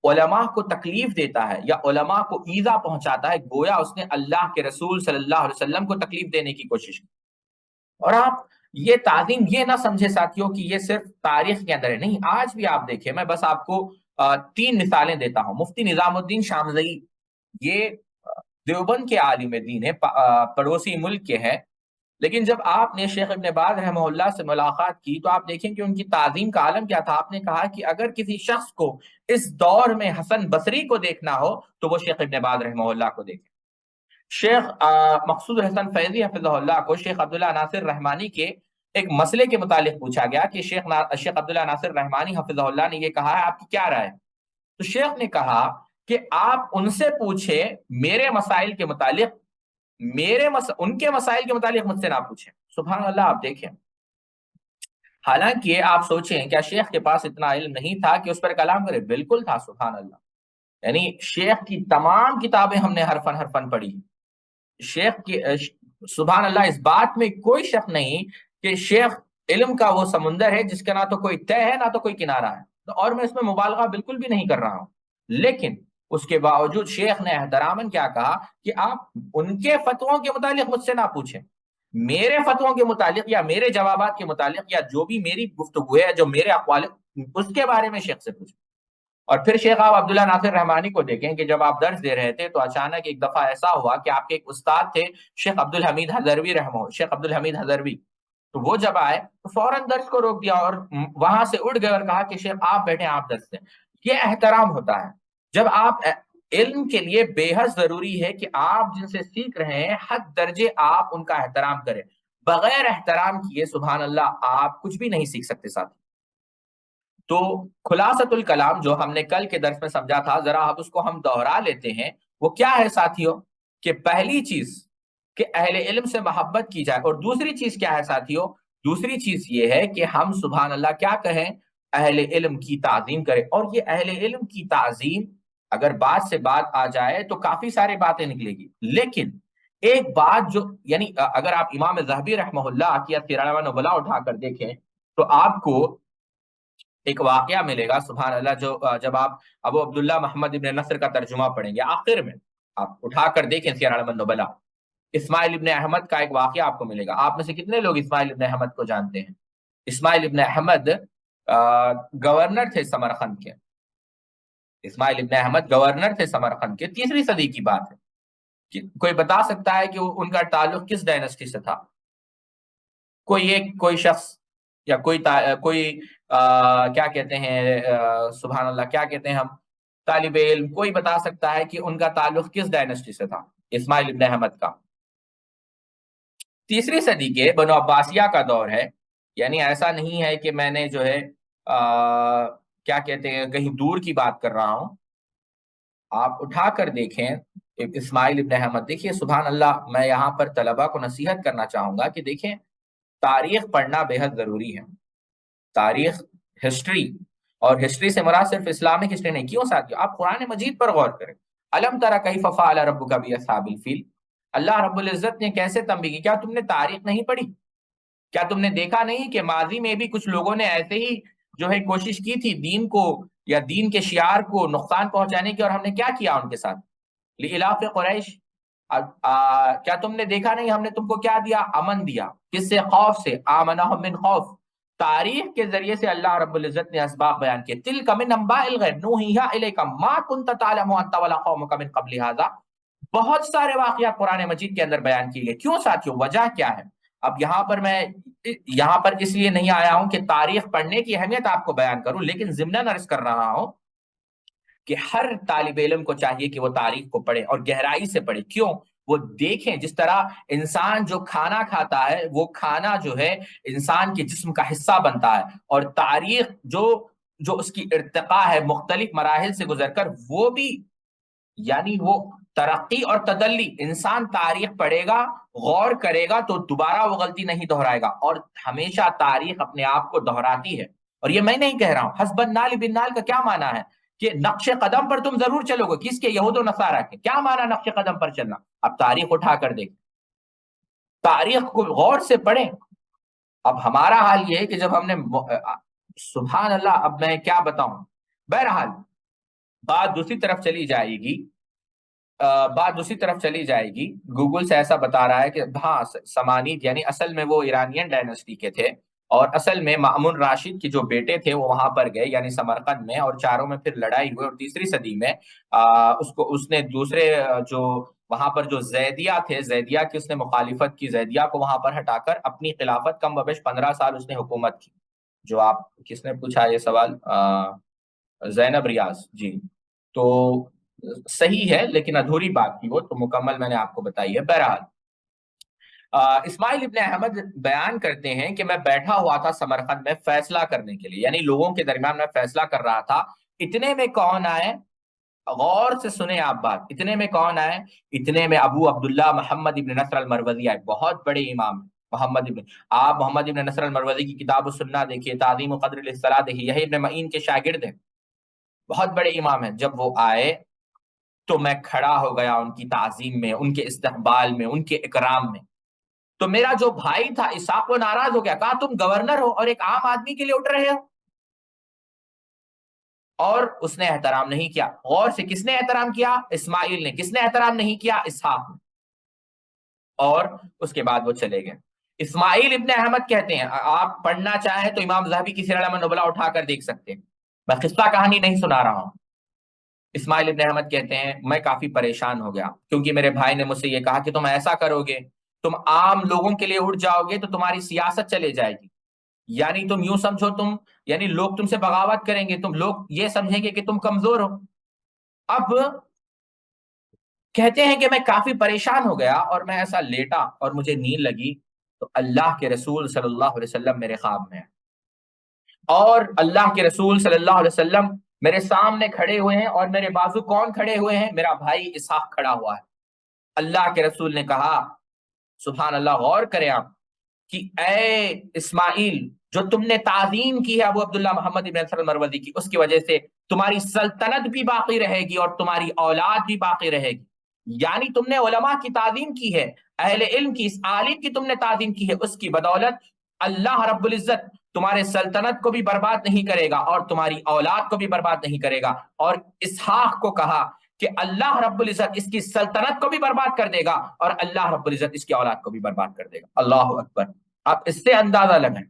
علماء کو تکلیف دیتا ہے یا علماء کو ایذا پہنچاتا ہے، گویا اس نے اللہ کے رسول صلی اللہ علیہ وسلم کو تکلیف دینے کی کوشش کی۔ اور آپ یہ تعظیم یہ نہ سمجھے ساتھیوں کہ یہ صرف تاریخ کے اندر ہے، نہیں، آج بھی آپ دیکھیں، میں بس آپ کو 3 مثالیں دیتا ہوں۔ مفتی نظام الدین شامزئی، یہ دیوبند کے عالم دین ہے، پڑوسی ملک کے ہیں، لیکن جب آپ نے شیخ ابن باز رحمہ اللہ سے ملاقات کی تو آپ دیکھیں کہ ان کی تعظیم کا عالم کیا تھا۔ آپ نے کہا کہ اگر کسی شخص کو اس دور میں حسن بصری کو دیکھنا ہو تو وہ شیخ ابن باز رحمہ اللہ کو دیکھیں۔ شیخ مقصود حسن فیضی حفظہ اللہ کو شیخ عبداللہ ناصر رحمانی کے ایک مسئلے کے متعلق پوچھا گیا کہ شیخ عبداللہ ناصر رحمانی حفظہ اللہ نے یہ کہا ہے، آپ کی کیا رائے؟ تو شیخ نے کہا کہ آپ ان سے پوچھیں میرے مسائل کے متعلق، ان کے مسائل کے متعلق مجھ سے نہ پوچھیں۔ سبحان اللہ، آپ دیکھیں، حالانکہ آپ سوچیں کیا شیخ کے پاس اتنا علم نہیں تھا کہ اس پر کلام کرے؟ بالکل تھا، سبحان اللہ۔ یعنی شیخ کی تمام کتابیں ہم نے حرفن حرفن پڑھی۔ شیخ کی سبحان اللہ، اس بات میں کوئی شک نہیں کہ شیخ علم کا وہ سمندر ہے جس کا نہ تو کوئی تہہ ہے نہ تو کوئی کنارہ ہے، اور میں اس میں مبالغہ بالکل بھی نہیں کر رہا ہوں۔ لیکن اس کے باوجود شیخ نے احتراماً کیا کہا کہ آپ ان کے فتووں کے متعلق مجھ سے نہ پوچھیں، میرے فتووں کے متعلق یا میرے جوابات کے متعلق یا جو بھی میری گفتگو ہے، جو میرے اقوال، اس کے بارے میں شیخ سے پوچھیں۔ اور پھر شیخ آپ عبداللہ ناصر رحمانی کو دیکھیں کہ جب آپ درس دے رہے تھے تو اچانک ایک دفعہ ایسا ہوا کہ آپ کے ایک استاد تھے شیخ عبدالحمید حضروی، تو وہ جب آئے تو فوراً درس کو روک دیا اور وہاں سے اٹھ گئے اور کہا کہ شیخ آپ بیٹھیں، آپ درس دیں۔ یہ احترام ہوتا ہے۔ جب آپ علم کے لیے بے حد ضروری ہے کہ آپ جن سے سیکھ رہے ہیں حد درجے آپ ان کا احترام کریں۔ بغیر احترام کیے سبحان اللہ آپ کچھ بھی نہیں سیکھ سکتے ساتھ۔ تو خلاصۃ الکلام جو ہم نے کل کے درس میں سمجھا تھا، ذرا اب اس کو ہم دوہرا لیتے ہیں۔ وہ کیا ہے ساتھیوں؟ کہ پہلی چیز کہ اہل علم سے محبت کی جائے، اور دوسری چیز کیا ہے ساتھیوں؟ دوسری چیز یہ ہے کہ ہم سبحان اللہ کیا کہیں؟ اہل علم کی تعظیم کریں۔ اور یہ اہل علم کی تعظیم اگر بات سے بات آ جائے تو کافی ساری باتیں نکلے گی، لیکن ایک بات جو یعنی اگر آپ امام ذہبی رحمہ اللہ کی سیر اعلام نبلا اٹھا کر دیکھیں تو آپ کو ایک واقعہ ملے گا سبحان اللہ، جو جب آپ ابو عبداللہ محمد ابن نصر کا ترجمہ پڑھیں گے آخر میں، آپ اٹھا کر دیکھیں سیر اعلام نبلا، اسماعیل ابن احمد کا ایک واقعہ آپ کو ملے گا۔ آپ میں سے کتنے لوگ اسماعیل ابن احمد کو جانتے ہیں؟ اسماعیل ابن احمد گورنر تھے سمرقند کے، اسماعیل ابن احمد گورنر تھے سمرقند کے، 3 صدی کی بات ہے۔ کوئی بتا سکتا ہے کہ ان کا تعلق کس ڈائنسٹی سے تھا؟ کوئی شخص یا کوئی کیا کہتے ہیں سبحان اللہ کیا کہتے ہیں ہم، طالب علم کوئی بتا سکتا ہے کہ ان کا تعلق کس ڈائنسٹی سے تھا اسماعیل ابن احمد کا؟ 3 صدی کے بنو عباسیہ کا دور ہے، یعنی ایسا نہیں ہے کہ میں نے جو ہے کیا کہتے ہیں کہیں دور کی بات کر رہا ہوں۔ آپ اٹھا کر دیکھیں اسماعیل ابن احمد، دیکھیے سبحان اللہ، میں یہاں پر طلبہ کو نصیحت کرنا چاہوں گا کہ دیکھیں تاریخ پڑھنا بے حد ضروری ہے، تاریخ، ہسٹری، اور ہسٹری سے مراد صرف اسلامک ہسٹری نہیں۔ کیوں ساتھیو؟ آپ قرآن مجید پر غور کریں، الم تری کیف فعل ربک باصحاب الفیل، اللہ رب العزت نے کیسے تنبیہ کی؟ کیا تم نے تاریخ نہیں پڑھی؟ کیا تم نے دیکھا نہیں کہ ماضی میں بھی کچھ لوگوں نے ایسے ہی جو ہے کوشش کی تھی دین کو یا دین کے شعار کو نقصان پہنچانے کی، اور ہم نے کیا کیا ان کے ساتھ؟ لإلاف قریش، کیا تم نے دیکھا نہیں ہم نے تم کو کیا دیا؟ امن دیا، کس سے؟ خوف سے، آمنہم من خوف۔ تاریخ کے ذریعے سے اللہ رب العزت نے اسباب بیان کیے، تلک من انباء الغیب نوحیھا الیک ما کنت تعلم انت ولا قومک من قبل ھذا، بہت سارے واقعات قرآن مجید کے اندر بیان کیے گئے۔ کیوں ساتھیوں؟ وجہ کیا ہے؟ اب یہاں پر اس لیے نہیں آیا ہوں کہ تاریخ پڑھنے کی اہمیت آپ کو بیان کروں، لیکن ضمناً عرض کر رہا ہوں کہ ہر طالب علم کو چاہیے کہ وہ تاریخ کو پڑھے اور گہرائی سے پڑھے۔ کیوں؟ وہ دیکھیں جس طرح انسان جو کھانا کھاتا ہے وہ کھانا جو ہے انسان کے جسم کا حصہ بنتا ہے، اور تاریخ جو اس کی ارتقاء ہے مختلف مراحل سے گزر کر، وہ بھی یعنی وہ ترقی اور تدلی، انسان تاریخ پڑھے گا، غور کرے گا تو دوبارہ وہ غلطی نہیں دہرائے گا، اور ہمیشہ تاریخ اپنے آپ کو دہراتی ہے۔ اور یہ میں نہیں کہہ رہا ہوں، حسب النال بالنال کا کیا معنی ہے؟ کہ نقش قدم پر تم ضرور چلو گے، کس کے؟ یہود و نصارہ کے۔ کیا معنی نقش قدم پر چلنا؟ اب تاریخ اٹھا کر دیکھ، تاریخ کو غور سے پڑھیں۔ اب ہمارا حال یہ ہے کہ جب ہم نے سبحان اللہ، اب میں کیا بتاؤں، بہرحال بات دوسری طرف چلی جائے گی، گوگل سے ایسا بتا رہا ہے کہ ہاں سمانید یعنی اصل میں وہ ایرانین ڈائنسٹی کے تھے، اور اصل میں مأمون راشد کے جو بیٹے تھے وہ وہاں پر گئے یعنی سمرقند میں، اور چاروں میں پھر لڑائی ہوئی، اور 3 صدی میں اس نے دوسرے جو وہاں پر جو زیدیہ تھے، زیدیہ کی اس نے مخالفت کی، زیدیہ کو وہاں پر ہٹا کر اپنی خلافت کم و بیش 15 سال اس نے حکومت کی۔ جو آپ کس نے پوچھا یہ سوال؟ زینب ریاض جی، تو صحیح ہے لیکن ادھوری بات تھی وہ، تو مکمل میں نے آپ کو بتائی ہے۔ بہرحال اسماعیل ابن احمد بیان کرتے ہیں کہ میں بیٹھا ہوا تھا سمرقند میں فیصلہ کرنے کے لیے، یعنی لوگوں کے درمیان میں فیصلہ کر رہا تھا، اتنے میں کون آئے؟ غور سے سنیں آپ بات، اتنے میں کون آئے؟ اتنے میں ابو عبداللہ محمد ابن نصر المروزی آئے، بہت بڑے امام آپ محمد ابن نصر المروزی کی کتاب السنہ دیکھیے، تعظیم و قدر الاصطلاح دیکھیے، یہی ابن معین کے شاگرد ہیں، بہت بڑے امام ہیں۔ جب وہ آئے تو میں کھڑا ہو گیا ان کی تعظیم میں، ان کے استقبال میں، ان کے اکرام میں۔ تو میرا جو بھائی تھا اسحاق وہ ناراض ہو گیا، کہا تم گورنر ہو اور ایک عام آدمی کے لیے اٹھ رہے ہو، اور اس نے احترام نہیں کیا۔ غور سے، کس نے احترام کیا؟ اسماعیل نے۔ کس نے احترام نہیں کیا؟ اسحاق نے۔ اور اس کے بعد وہ چلے گئے۔ اسماعیل ابن احمد کہتے ہیں، آپ پڑھنا چاہیں تو امام ذہبی کی سیر اعلام نبلا اٹھا کر دیکھ سکتے ہیں، میں قصہ کہانی نہیں سنا رہا ہوں۔ اسماعیل ابن احمد کہتے ہیں میں کافی پریشان ہو گیا، کیونکہ میرے بھائی نے مجھ سے یہ کہا کہ تم ایسا کرو گے، تم عام لوگوں کے لیے اٹھ جاؤ گے تو تمہاری سیاست چلے جائے گی، یعنی تم یوں سمجھو یعنی لوگ تم سے بغاوت کریں گے، تم لوگ یہ سمجھیں گے کہ تم کمزور ہو۔ اب کہتے ہیں کہ میں کافی پریشان ہو گیا اور میں ایسا لیٹا اور مجھے نیند لگی، تو اللہ کے رسول صلی اللہ علیہ وسلم میرے خواب میں، اور اللہ کے رسول صلی اللہ علیہ وسلم میرے سامنے کھڑے ہوئے ہیں، اور میرے بازو کون کھڑے ہوئے ہیں؟ میرا بھائی اسحاق کھڑا ہوا ہے۔ اللہ کے رسول نے کہا، سبحان اللہ، غور کریں آپ، کہ اے اسماعیل، جو تم نے تعظیم کی ہے ابو عبداللہ محمد ابن نصر المروزی کی، اس کی وجہ سے تمہاری سلطنت بھی باقی رہے گی اور تمہاری اولاد بھی باقی رہے گی. یعنی تم نے علماء کی تعظیم کی ہے، اہل علم کی، اس عالم کی تم نے تعظیم کی ہے، اس کی بدولت اللہ رب العزت تمہارے سلطنت کو بھی برباد نہیں کرے گا اور تمہاری اولاد کو بھی برباد نہیں کرے گا. اور اسحاق کو کہا کہ اللہ رب العزت اس کی سلطنت کو بھی برباد کر دے گا اور اللہ رب العزت اس کی اولاد کو بھی برباد کر دے گا. اللہ اکبر. آپ اس سے اندازہ لگائیں.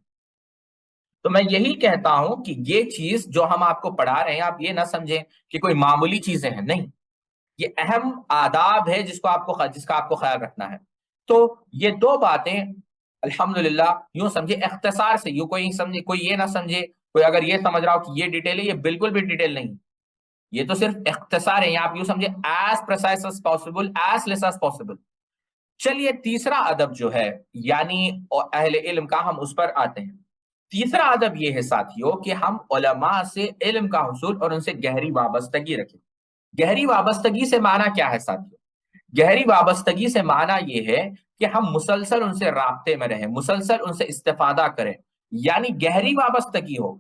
تو میں یہی کہتا ہوں کہ یہ چیز جو ہم آپ کو پڑھا رہے ہیں، آپ یہ نہ سمجھیں کہ کوئی معمولی چیزیں ہیں، نہیں، یہ اہم آداب ہے جس کا آپ کو خیال رکھنا ہے. تو یہ دو باتیں الحمدللہ یوں سمجھے اختصار سے، یوں کوئی یہ نہ سمجھے، کوئی اگر یہ سمجھ رہا ہو کہ یہ ڈیٹیل ہے، یہ بالکل بھی ڈیٹیل نہیں، یہ تو صرف اختصار ہے. آپ یوں سمجھے as precise as possible, as لیس ایز پاسبل. چلیے تیسرا ادب جو ہے یعنی اہل علم کا، ہم اس پر آتے ہیں. تیسرا ادب یہ ہے ساتھیوں کہ ہم علماء سے علم کا حصول اور ان سے گہری وابستگی رکھیں. گہری وابستگی سے معنی کیا ہے ساتھیوں؟ گہری وابستگی سے معنی یہ ہے کہ ہم مسلسل ان سے رابطے میں رہیں، مسلسل ان سے استفادہ کریں. یعنی گہری وابستگی ہو،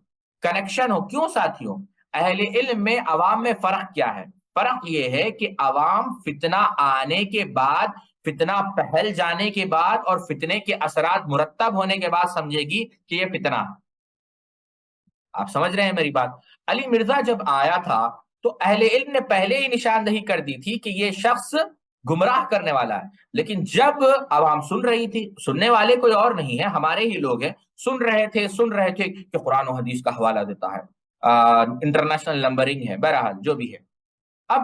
کنیکشن ہو. کیوں ساتھیوں؟ اہل علم میں عوام میں فرق کیا ہے؟ فرق یہ ہے کہ عوام فتنہ آنے کے بعد، فتنہ پھیل جانے کے بعد اور فتنے کے اثرات مرتب ہونے کے بعد سمجھے گی کہ یہ فتنہ. آپ سمجھ رہے ہیں میری بات؟ علی مرزا جب آیا تھا تو اہل علم نے پہلے ہی نشاندہی کر دی تھی کہ یہ شخص گمراہ کرنے والا ہے. لیکن جب عوام سن رہی تھی، سننے والے کوئی اور نہیں ہے، ہمارے ہی لوگ ہیں، سن رہے تھے کہ قرآن و حدیث کا حوالہ دیتا ہے، انٹرنیشنل نمبرنگ ہے، بہرحال جو بھی ہے. اب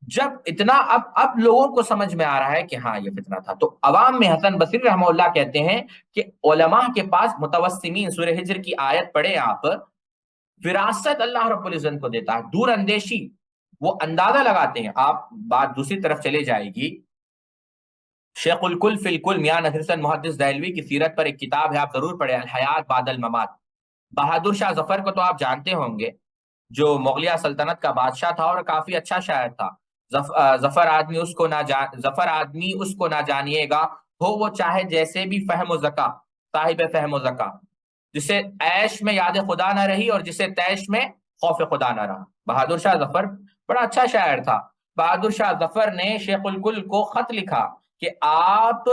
جب اتنا اب لوگوں کو سمجھ میں آ رہا ہے کہ ہاں یہ فتنہ تھا، تو عوام میں حسن بصری رحمہ اللہ کہتے ہیں کہ علماء کے پاس متوسمین، سورہ ہجر کی آیت پڑھیں آپ، وراثت اللہ رب العزت کو دیتا ہے، دور اندیشی. وہ اندازہ لگاتے ہیں. آپ بات دوسری طرف چلے جائے گی، شیخ الکل فی الکل میاں نصیر حسین محدث دہلوی کی سیرت پر ایک کتاب ہے، آپ ضرور پڑھیں، الحیات بعد الممات. بہادر شاہ ظفر کو تو آپ جانتے ہوں گے، جو مغلیہ سلطنت کا بادشاہ تھا اور کافی اچھا شاعر تھا. ظفر آدمی اس کو نہ جانیے گا، ہو وہ چاہے جیسے بھی فہم و ذکا، صاحب فہم و ذکا، جسے عیش میں یاد خدا نہ رہی اور جسے تیش میں خوف خدا نہ رہا. بہادر شاہ ظفر بڑا اچھا شاعر تھا. بہادر شاہ ظفر نے شیخ الکل کو خط لکھا کہ آپ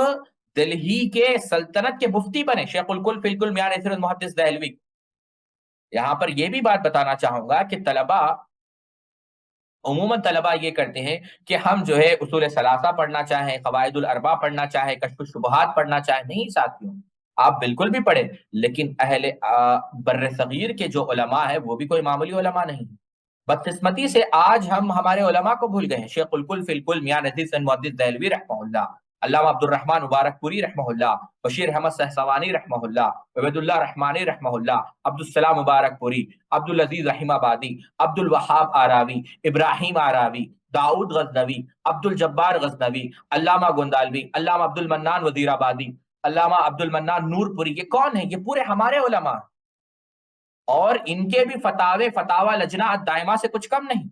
دلہی کے سلطنت کے مفتی بنے. شیخ الکل فی الکل میاں نصیر محدث دہلوی. یہاں پر یہ بھی بات بتانا چاہوں گا کہ عموماً طلبہ یہ کرتے ہیں کہ ہم جو ہے اصول ثلاثہ پڑھنا چاہیں، قواعد الاربع پڑھنا چاہیں، کشف الشبہات پڑھنا چاہیں. نہیں ساتھیوں، آپ بالکل بھی پڑھیں، لیکن اہل بر صغیر کے جو علماء ہیں وہ بھی کوئی معمولی علماء نہیں. بدقسمتی سے آج ہم ہمارے علماء کو بھول گئے ہیں. شیخ الکل فی الکل میاں نصیر حسین محدث دہلوی رحمہ اللہ، علامہ عبد الرحمن مبارک پوری رحمہ اللہ، بشیر احمد سہسوانی رحمہ اللہ، عبید اللہ رحمانی رحمہ اللہ، عبد السلام مبارک پوری، عبد العزیز رحیم آبادی، عبد الوہاب آراوی، ابراہیم آراوی، داؤد غزنوی، عبد الجبار غزنوی، علامہ گندالوی، علامہ عبد المنان وزیر آبادی، علامہ عبد المنان نور پوری. یہ کون ہیں؟ یہ پورے ہمارے علماء، اور ان کے بھی فتاوی لجنہ دائمہ سے کچھ کم نہیں.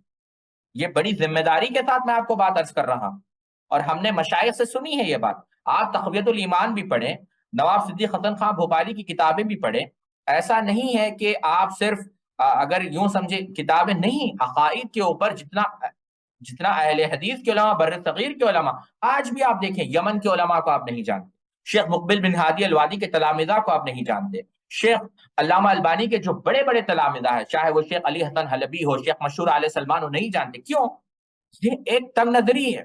یہ بڑی ذمہ داری کے ساتھ میں آپ کو بات عرض کر رہا ہوں، اور ہم نے مشائخ سے سنی ہے یہ بات. آپ تقویت الایمان بھی پڑھیں، نواب صدیق حسن خان بھوپالی کی کتابیں بھی پڑھیں. ایسا نہیں ہے کہ آپ صرف اگر یوں سمجھے کتابیں نہیں، عقائد کے اوپر جتنا اہل حدیث کے علماء، بر صغیر کے علماء، آج بھی آپ دیکھیں یمن کے علماء کو آپ نہیں جانتے، شیخ مقبل بن ہادی الوادی کے تلامذہ کو آپ نہیں جانتے، شیخ علامہ البانی کے جو بڑے بڑے تلامذہ ہیں، چاہے وہ شیخ علی حسن حلبی ہو، شیخ مشہور علیہ سلمان ہو، نہیں جانتے. کیوں؟ یہ ایک تنگ نظری ہے.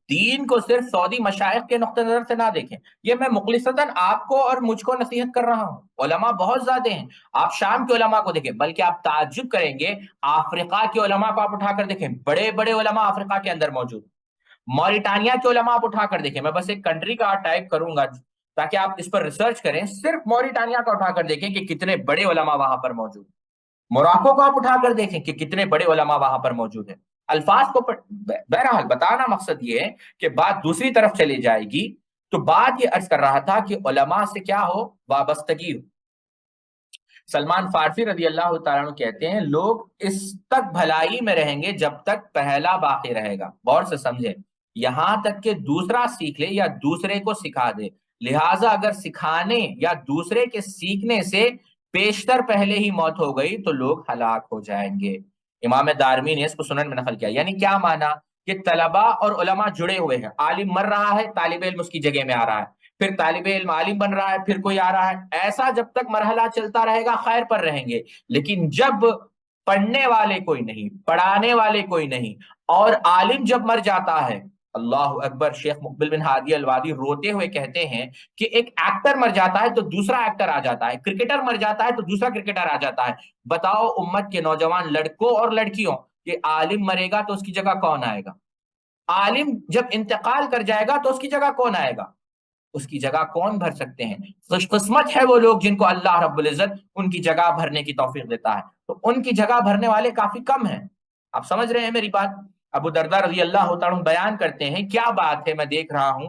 دین کو صرف سعودی مشائخ کے نقطہ نظر سے نہ دیکھیں. یہ میں مخلصتاً آپ کو اور مجھ کو نصیحت کر رہا ہوں. علماء بہت زیادہ ہیں. آپ شام کے علماء کو دیکھیں، بلکہ آپ تعجب کریں گے، افریقہ کے علماء کو آپ اٹھا کر دیکھیں، بڑے بڑے علماء افریقہ کے اندر موجود. موریٹانیا کے علماء آپ اٹھا کر دیکھیں، میں بس ایک کنٹری کا ٹائپ کروں گا تاکہ آپ اس پر ریسرچ کریں. صرف موریٹانیا کا اٹھا کر دیکھیں کہ کتنے بڑے علماء وہاں پر موجود. موراکو کو آپ اٹھا کر دیکھیں کہ کتنے بڑے علماء وہاں پر موجود ہیں. الفاظ کو بہرحال بتانا مقصد یہ ہے کہ بات دوسری طرف چلی جائے گی. تو بات یہ عرض کر رہا تھا کہ علماء سے کیا ہو؟ وابستگی ہو. سلمان فارسی رضی اللہ تعالیٰ عنہ کہتے ہیں لوگ اس تک بھلائی میں رہیں گے جب تک پہلا باقی رہے گا. غور سے سمجھے، یہاں تک کہ دوسرا سیکھ لے یا دوسرے کو سکھا دے، لہٰذا اگر سکھانے یا دوسرے کے سیکھنے سے پیشتر پہلے ہی موت ہو گئی تو لوگ ہلاک ہو جائیں گے۔ امام دارمی نے اس کو سنن میں نقل کیا۔ یعنی کیا مانا کہ طلباء اور علماء جڑے ہوئے ہیں، عالم مر رہا ہے طالب علم اس کی جگہ میں آ رہا ہے، پھر طالب علم عالم بن رہا ہے، پھر کوئی آ رہا ہے، ایسا جب تک مرحلہ چلتا رہے گا خیر پر رہیں گے۔ لیکن جب پڑھنے والے کوئی نہیں، پڑھانے والے کوئی نہیں، اور عالم جب مر جاتا ہے، اللہ اکبر، شیخ مقبل بن ہادی الوادی روتے ہوئے کہتے ہیں کہ ایک ایکٹر مر جاتا ہے تو دوسرا ایکٹر آ جاتا ہے، کرکٹر مر جاتا ہے تو دوسرا کرکٹر آ جاتا ہے۔ بتاؤ امت کے نوجوان لڑکوں اور لڑکیوں کہ عالم مرے گا تو اس کی جگہ کون آئے گا؟ عالم جب انتقال کر جائے گا تو اس کی جگہ کون آئے گا؟ اس کی جگہ کون بھر سکتے ہیں؟ خوش قسمت ہے وہ لوگ جن کو اللہ رب العزت ان کی جگہ بھرنے کی توفیق دیتا ہے، تو ان کی جگہ بھرنے والے کافی کم ہیں۔ آپ سمجھ رہے ہیں میری بات؟ ابو درداء رضی اللہ تعالیٰ عنہ بیان کرتے ہیں، کیا بات ہے، میں دیکھ رہا ہوں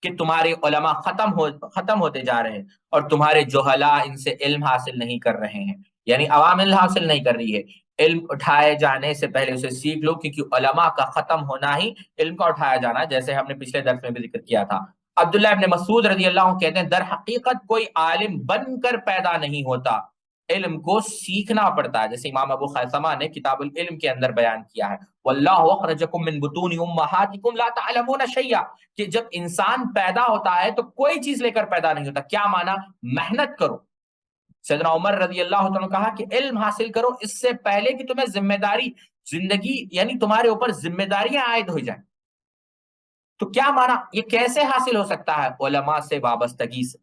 کہ تمہارے علماء ختم ہوتے جا رہے ہیں اور تمہارے جہلاء ان سے علم حاصل نہیں کر رہے ہیں، یعنی عوام علم حاصل نہیں کر رہی ہے۔ علم اٹھائے جانے سے پہلے اسے سیکھ لو، کیونکہ علماء کا ختم ہونا ہی علم کا اٹھایا جانا، جیسے ہم نے پچھلے درس میں بھی ذکر کیا تھا۔ عبداللہ ابن مسعود رضی اللہ عنہ کہتے ہیں، در حقیقت کوئی عالم بن کر پیدا نہیں ہوتا، علم کو سیکھنا پڑتا ہے، جیسے امام ابو خیثمہ نے کتاب العلم کے اندر بیان کیا ہے، واللہ اخرجکم من بطون امہاتکم لا تعلمون شیئا، کہ جب انسان پیدا ہوتا ہے تو کوئی چیز لے کر پیدا نہیں ہوتا۔ کیا مانا؟ محنت کرو۔ سیدنا عمر رضی اللہ عنہ نے کہا کہ علم حاصل کرو اس سے پہلے کہ تمہیں ذمہ داری زندگی، یعنی تمہارے اوپر ذمہ داریاں عائد ہو جائیں۔ تو کیا مانا؟ یہ کیسے حاصل ہو سکتا ہے؟ علماء سے وابستگی سے۔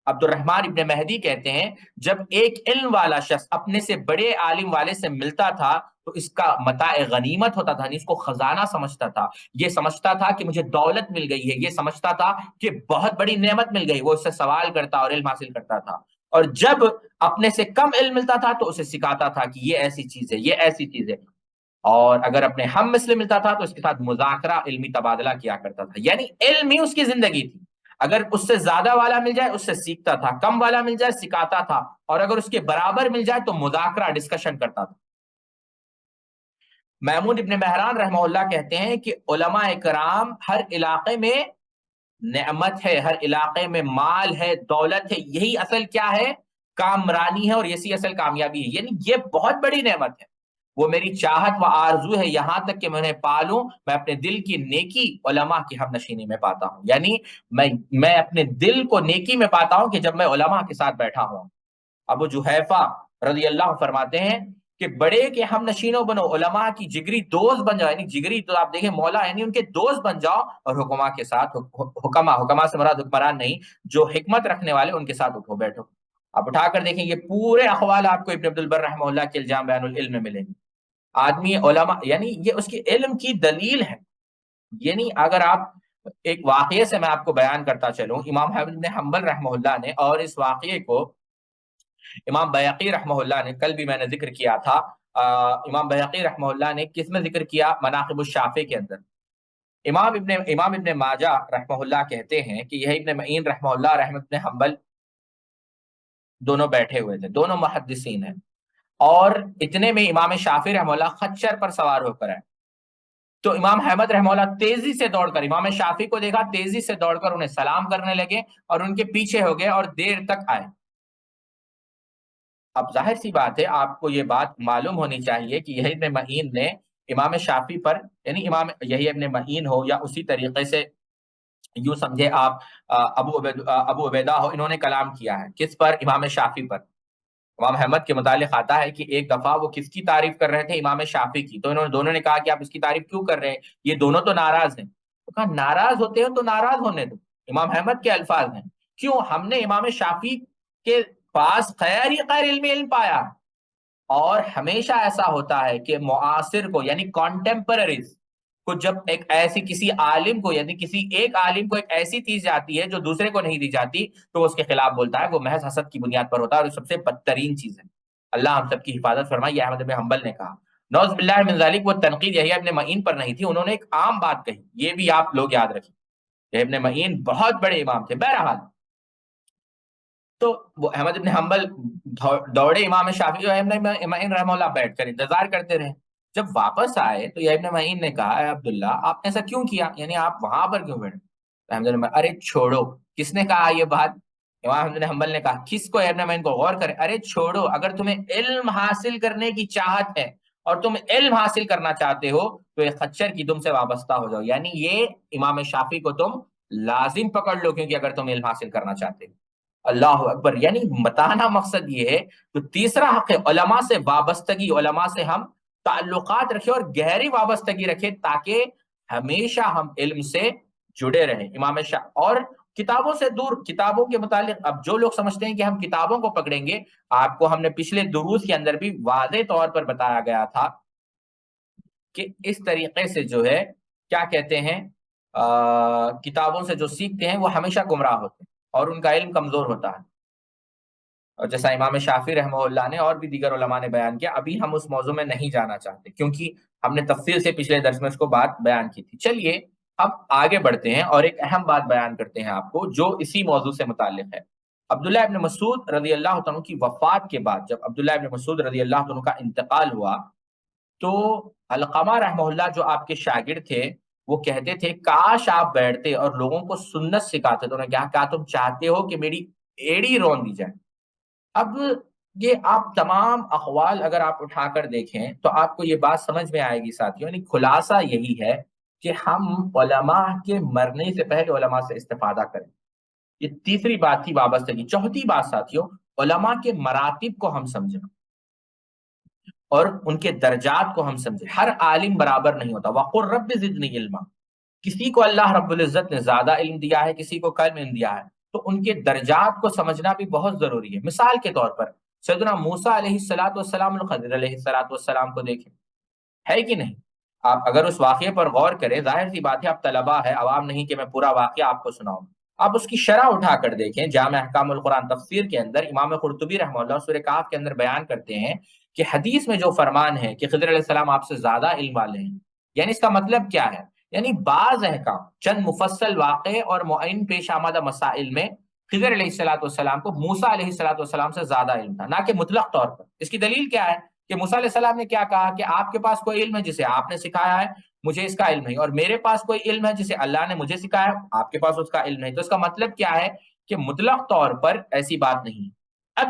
عبد الرحمن ابن مہدی کہتے ہیں، جب ایک علم والا شخص اپنے سے بڑے عالم والے سے ملتا تھا تو اس کا متاع غنیمت ہوتا تھا، اس کو خزانہ سمجھتا تھا، یہ سمجھتا تھا کہ مجھے دولت مل گئی ہے، یہ سمجھتا تھا کہ بہت بڑی نعمت مل گئی، وہ اس سے سوال کرتا اور علم حاصل کرتا تھا۔ اور جب اپنے سے کم علم ملتا تھا تو اسے سکھاتا تھا کہ یہ ایسی چیز ہے، یہ ایسی چیز ہے، اور اگر اپنے ہم مثل ملتا تھا تو اس کے ساتھ مذاکرہ، علمی تبادلہ کیا کرتا تھا، یعنی علم ہی اس کی زندگی تھی۔ اگر اس سے زیادہ والا مل جائے اس سے سیکھتا تھا، کم والا مل جائے سکھاتا تھا، اور اگر اس کے برابر مل جائے تو مذاکرہ، ڈسکشن کرتا تھا۔ محمود ابن مہران رحمہ اللہ کہتے ہیں کہ علماء کرام ہر علاقے میں نعمت ہے، ہر علاقے میں مال ہے، دولت ہے، یہی اصل کیا ہے؟ کامرانی ہے، اور یہی اصل کامیابی ہے، یعنی یہ بہت بڑی نعمت ہے۔ وہ میری چاہت و آرزو ہے یہاں تک کہ میں انہیں پالوں، میں اپنے دل کی نیکی علماء کی ہم نشینی میں پاتا ہوں، یعنی میں اپنے دل کو نیکی میں پاتا ہوں کہ جب میں علماء کے ساتھ بیٹھا ہوں۔ ابو جحیفہ رضی اللہ عنہ فرماتے ہیں کہ بڑے کے ہم نشینوں بنو، علماء کی جگری دوست بن جاؤ، یعنی جگری تو آپ دیکھیں مولا، یعنی ان کے دوست بن جاؤ، اور حکما کے ساتھ، حکما سے مراد حکمران نہیں، جو حکمت رکھنے والے ان کے ساتھ اٹھو بیٹھو۔ آپ اٹھا کر دیکھیں یہ پورے اقوال آپ کو ابن عبد البر رحمہ اللہ کے الجام بیان العلم میں ملیں گے۔ آدمی علماء، یعنی یہ اس کی علم کی دلیل ہے۔ یعنی اگر آپ ایک واقعے سے میں آپ کو بیان کرتا چلوں، امام احمد بن حنبل رحمہ اللہ نے، اور اس واقعے کو امام بیہقی رحمہ اللہ نے، کل بھی میں نے ذکر کیا تھا، امام بیہقی رحمہ اللہ نے کس میں ذکر کیا؟ مناقب الشافعی کے اندر۔ امام ابن ماجہ رحمہ اللہ کہتے ہیں کہ یہ ابن معین رحمہ اللہ اور احمد بن حنبل دونوں بیٹھے ہوئے تھے، دونوں محدثین ہیں، اور اتنے میں امام شافعی رحمہ اللہ خچر پر سوار ہو کر آئے، تو امام احمد رحمہ اللہ تیزی سے دوڑ کر امام شافعی کو دیکھا، تیزی سے دوڑ کر انہیں سلام کرنے لگے اور ان کے پیچھے ہو گئے اور دیر تک آئے۔ اب ظاہر سی بات ہے، آپ کو یہ بات معلوم ہونی چاہیے کہ یحییٰ ابن معین نے امام شافعی پر، یعنی امام یحییٰ ابن معین ہو یا اسی طریقے سے یوں سمجھے آپ ابو عبیدہ ہو، انہوں نے کلام کیا ہے کس پر؟ امام شافعی پر۔ امام احمد کے متعلق آتا ہے کہ ایک دفعہ وہ کس کی تعریف کر رہے تھے؟ امام شافعی کی، تو دونوں نے کہا کہ آپ اس کی تعریف کیوں کر رہے ہیں، یہ دونوں تو ناراض ہیں۔ تو کہا ناراض ہوتے ہیں تو ناراض ہونے دو، امام احمد کے الفاظ ہیں، کیوں؟ ہم نے امام شافعی کے پاس خیر ہی خیر علم پایا، اور ہمیشہ ایسا ہوتا ہے کہ معاصر کو، یعنی کانٹمپرریز کو، جب ایک ایسی کسی عالم کو، یعنی کسی ایک عالم کو ایک ایسی چیز جاتی ہے جو دوسرے کو نہیں دی جاتی، تو وہ اس کے خلاف بولتا ہے، وہ محض حسد کی بنیاد پر ہوتا ہے، اور سب سے بدترین چیز ہے۔ اللہ ہم سب کی حفاظت فرمائے۔ یہ احمد بن حنبل نے کہا، نعوذ باللہ من ذالک، وہ تنقید یحییٰ ابن معین پر نہیں تھی، انہوں نے ایک عام بات کہی، یہ بھی آپ لوگ یاد رکھیں، یحییٰ ابن معین بہت بڑے امام تھے۔ بہرحال تو وہ احمد بن حنبل دوڑے امام شافعی اور ابن معین رحمہ اللہ بیٹھ کر انتظار کرتے رہے۔ جب واپس آئے تو یہ ابن معین نے کہا، اے عبداللہ آپ نے ایسا کیوں کیا، یعنی آپ وہاں پر کیوں بیٹھے؟ ارے چھوڑو، کس نے کہا یہ بات؟ امام احمد بن حنبل نے کہا. کس کو؟ ابن معین کو. غور کریں. ارے چھوڑو، اگر تمہیں علم حاصل کرنے کی چاہت ہے اور تم علم حاصل کرنا چاہتے ہو تو ایک خچر کی تم سے وابستہ ہو جاؤ. یعنی یہ امام شافعی کو تم لازم پکڑ لو، کیونکہ اگر تم علم حاصل کرنا چاہتے ہو. اللہ اکبر. یعنی بتانا مقصد یہ ہے. تو تیسرا حق ہے علماء سے وابستگی. علماء سے ہم تعلقات رکھیں اور گہری وابستگی رکھیں تاکہ ہمیشہ ہم علم سے جڑے رہیں. امام شاہ اور کتابوں سے دور. کتابوں کے متعلق اب جو لوگ سمجھتے ہیں کہ ہم کتابوں کو پکڑیں گے، آپ کو ہم نے پچھلے دروس کے اندر بھی واضح طور پر بتایا گیا تھا کہ اس طریقے سے جو ہے کیا کہتے ہیں، کتابوں سے جو سیکھتے ہیں وہ ہمیشہ گمراہ ہوتے ہیں اور ان کا علم کمزور ہوتا ہے. اور جیسا امام شافعی رحمہ اللہ نے اور بھی دیگر علماء نے بیان کیا. ابھی ہم اس موضوع میں نہیں جانا چاہتے کیونکہ ہم نے تفصیل سے پچھلے درس میں اس کو بات بیان کی تھی. چلیے اب آگے بڑھتے ہیں اور ایک اہم بات بیان کرتے ہیں آپ کو جو اسی موضوع سے متعلق ہے. عبداللہ ابن مسعود رضی اللہ عنہ کی وفات کے بعد جب عبداللہ ابن مسعود رضی اللہ عنہ کا انتقال ہوا تو علقمہ رحمہ اللہ جو آپ کے شاگرد تھے وہ کہتے تھے کاش آپ بیٹھتے اور لوگوں کو سنت سکھاتے. تو انہوں نے کہا تم چاہتے ہو کہ میری ایڑی رون دی جائے. اب یہ آپ تمام اقوال اگر آپ اٹھا کر دیکھیں تو آپ کو یہ بات سمجھ میں آئے گی ساتھیوں. یعنی خلاصہ یہی ہے کہ ہم علماء کے مرنے سے پہلے علماء سے استفادہ کریں. یہ تیسری بات تھی وابستگی. چوتھی بات ساتھیوں، علماء کے مراتب کو ہم سمجھیں اور ان کے درجات کو ہم سمجھیں. ہر عالم برابر نہیں ہوتا. وَقُلْ رَبِّ زِدْنِی عِلْمًا. کسی کو اللہ رب العزت نے زیادہ علم دیا ہے، کسی کو کم علم دیا ہے، تو ان کے درجات کو سمجھنا بھی بہت ضروری ہے. مثال کے طور پر سیدنا موسیٰ علیہ الصلوۃ والسلام الخضر علیہ الصلوۃ والسلام کو دیکھیں، ہے کہ نہیں؟ آپ اگر اس واقعے پر غور کریں، ظاہر سی بات ہے آپ طلبہ ہے، عوام نہیں کہ میں پورا واقعہ آپ کو سناؤں. آپ اس کی شرح اٹھا کر دیکھیں. جامع احکام القرآن تفسیر کے اندر امام قرطبی رحمہ اللہ سورہ کہف کے اندر بیان کرتے ہیں کہ حدیث میں جو فرمان ہے کہ خضر علیہ السلام آپ سے زیادہ علم والے ہیں، یعنی اس کا مطلب کیا ہے؟ یعنی بعض احکام، چند مفصل واقع اور معین پیش آمدہ مسائل میں خضر علیہ الصلوۃ والسلام کو موسیٰ علیہ الصلوۃ والسلام سے زیادہ علم تھا، نہ کہ مطلق طور پر. اس کی دلیل کیا ہے کہ موسیٰ علیہ السلام نے کیا کہا کہ آپ کے پاس کوئی علم ہے جسے آپ نے سکھایا ہے، مجھے اس کا علم نہیں، اور میرے پاس کوئی علم ہے جسے اللہ نے مجھے سکھایا، آپ کے پاس اس کا علم نہیں. تو اس کا مطلب کیا ہے کہ مطلق طور پر ایسی بات نہیں. اب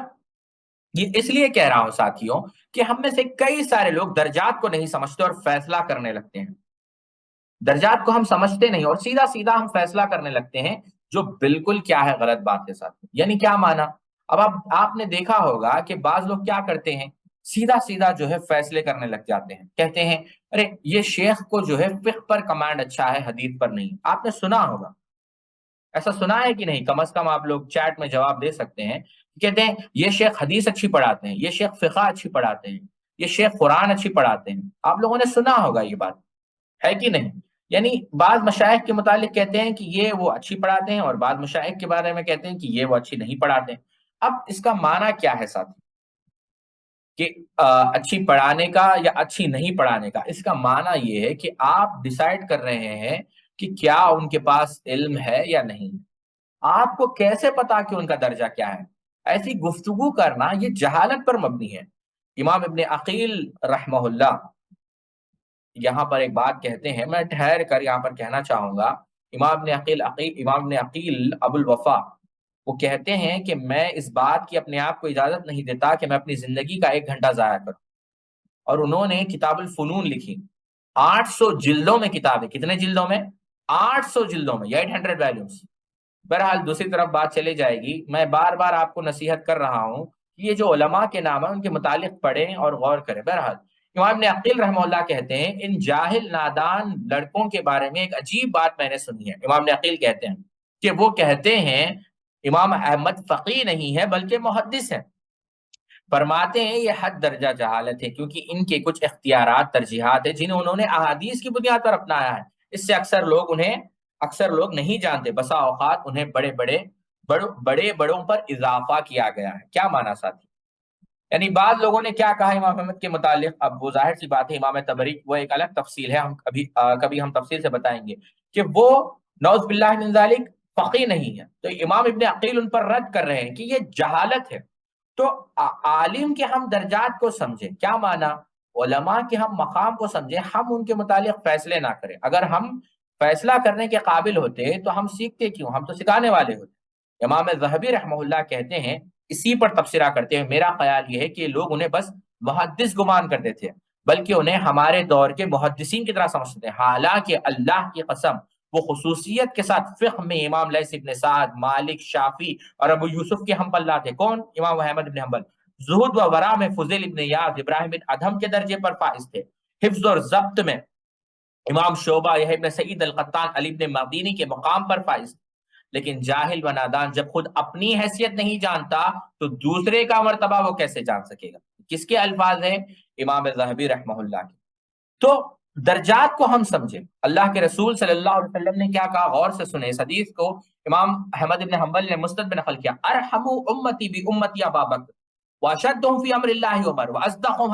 یہ اس لیے کہہ رہا ہوں ساتھیوں کہ ہم میں سے کئی سارے لوگ درجات کو نہیں سمجھتے اور فیصلہ کرنے لگتے ہیں. درجات کو ہم سمجھتے نہیں اور سیدھا سیدھا ہم فیصلہ کرنے لگتے ہیں، جو بالکل کیا ہے غلط بات ہے ساتھیوں. یعنی کیا مانا؟ اب آپ نے دیکھا ہوگا کہ بعض لوگ کیا کرتے ہیں، سیدھا سیدھا جو ہے فیصلے کرنے لگ جاتے ہیں. کہتے ہیں ارے یہ شیخ کو جو ہے فقہ پر کمانڈ اچھا ہے، حدیث پر نہیں. آپ نے سنا ہوگا، ایسا سنا ہے کہ نہیں؟ کم از کم آپ لوگ چیٹ میں جواب دے سکتے ہیں. کہتے ہیں یہ شیخ حدیث اچھی پڑھاتے ہیں، یہ شیخ فقہ اچھی پڑھاتے ہیں، یہ شیخ قرآن اچھی پڑھاتے ہیں. آپ لوگوں نے سنا ہوگا یہ بات، ہے کہ نہیں؟ یعنی بعض مشائخ کے متعلق کہتے ہیں کہ یہ وہ اچھی پڑھاتے ہیں اور بعض مشائخ کے بارے میں کہتے ہیں کہ یہ وہ اچھی نہیں پڑھاتے ہیں. اب اس کا معنی کیا ہے ساتھی کہ اچھی پڑھانے کا یا اچھی نہیں پڑھانے کا؟ اس کا معنی یہ ہے کہ آپ ڈیسائیڈ کر رہے ہیں کہ کیا ان کے پاس علم ہے یا نہیں. آپ کو کیسے پتا کہ ان کا درجہ کیا ہے؟ ایسی گفتگو کرنا یہ جہالت پر مبنی ہے. امام ابن عقیل رحمہ اللہ یہاں پر ایک بات کہتے ہیں، میں ٹھہر کر یہاں پر کہنا چاہوں گا. امام ابن عقیل ابو الوفا وہ کہتے ہیں کہ میں اس بات کی اپنے آپ کو اجازت نہیں دیتا کہ میں اپنی زندگی کا 1 گھنٹہ ضائع کروں. اور انہوں نے کتاب الفنون لکھی، 800 جلدوں میں کتاب ہے. کتنے جلدوں میں؟ 800 جلدوں میں، 800 ویلیومز. بہرحال دوسری طرف بات چلی جائے گی. میں بار بار آپ کو نصیحت کر رہا ہوں کہ یہ جو علماء کے نام ہیں ان کے متعلق پڑھیں اور غور کریں. بہرحال امام ابن عقیل رحمہ اللہ کہتے ہیں ان جاہل نادان لڑکوں کے بارے میں ایک عجیب بات میں نے سنی ہے. امام ابن عقیل کہتے ہیں کہ وہ کہتے ہیں امام احمد فقیہ نہیں ہے بلکہ محدث ہے. فرماتے ہیں یہ حد درجہ جہالت ہے کیونکہ ان کے کچھ اختیارات، ترجیحات ہیں جنہیں انہوں نے احادیث کی بنیاد پر اپنایا ہے. اس سے اکثر لوگ نہیں جانتے. بسا اوقات انہیں بڑے بڑوں پر اضافہ کیا گیا ہے. کیا مانا ساتھی؟ یعنی بعض لوگوں نے کیا کہا امام احمد کے متعلق؟ اب وہ ظاہر سی بات ہے امام تبری وہ ایک الگ تفصیل ہے، ہم کبھی ہم تفصیل سے بتائیں گے کہ وہ نعوذ باللہ من ذالک فقیہ نہیں ہے. تو امام ابن عقیل ان پر رد کر رہے ہیں کہ یہ جہالت ہے. تو عالم کے ہم درجات کو سمجھیں. کیا مانا؟ علماء کے ہم مقام کو سمجھیں، ہم ان کے متعلق فیصلے نہ کریں. اگر ہم فیصلہ کرنے کے قابل ہوتے تو ہم سیکھتے کیوں؟ ہم تو سکھانے والے ہوتے. امام ذہبی رحمہ اللہ کہتے ہیں، اسی پر تبصرہ کرتے ہیں، میرا خیال یہ ہے کہ لوگ انہیں بس محدث گمان کرتے تھے، بلکہ انہیں ہمارے دور کے محدثین کی طرح سمجھتے تھے، حالانکہ اللہ کی قسم وہ خصوصیت کے ساتھ فقہ میں امام لیث ابن سعد، مالک، شافی اور ابو یوسف کے ہم پلہ تھے۔ کون؟ امام احمد بن حنبل۔ زہد و ورع میں فضیل ابن یاس، ابراہیم بن ادہم کے درجے پر فائز تھے۔ حفظ اور ضبط میں امام شعبہ، یحییٰ ابن سعید القطان، علی ابن مدینی کے مقام پر فائز تھے۔ لیکن جاہل و نادان جب خود اپنی حیثیت نہیں جانتا تو دوسرے کا مرتبہ وہ کیسے جان سکے گا؟ کس کے الفاظ ہیں؟ امام ذہبی رحمہ اللہ کے۔ تو درجات کو ہم سمجھیں، اللہ کے رسول صلی اللہ علیہ وسلم نے کیا کہا، غور سے سنیں اس حدیث کو۔ امام احمد بن حنبل نے مسند میں نقل کیا، ارحموا امتی بامتی ابا بکر واشدهم فی امر اللہ عمر واصدقهم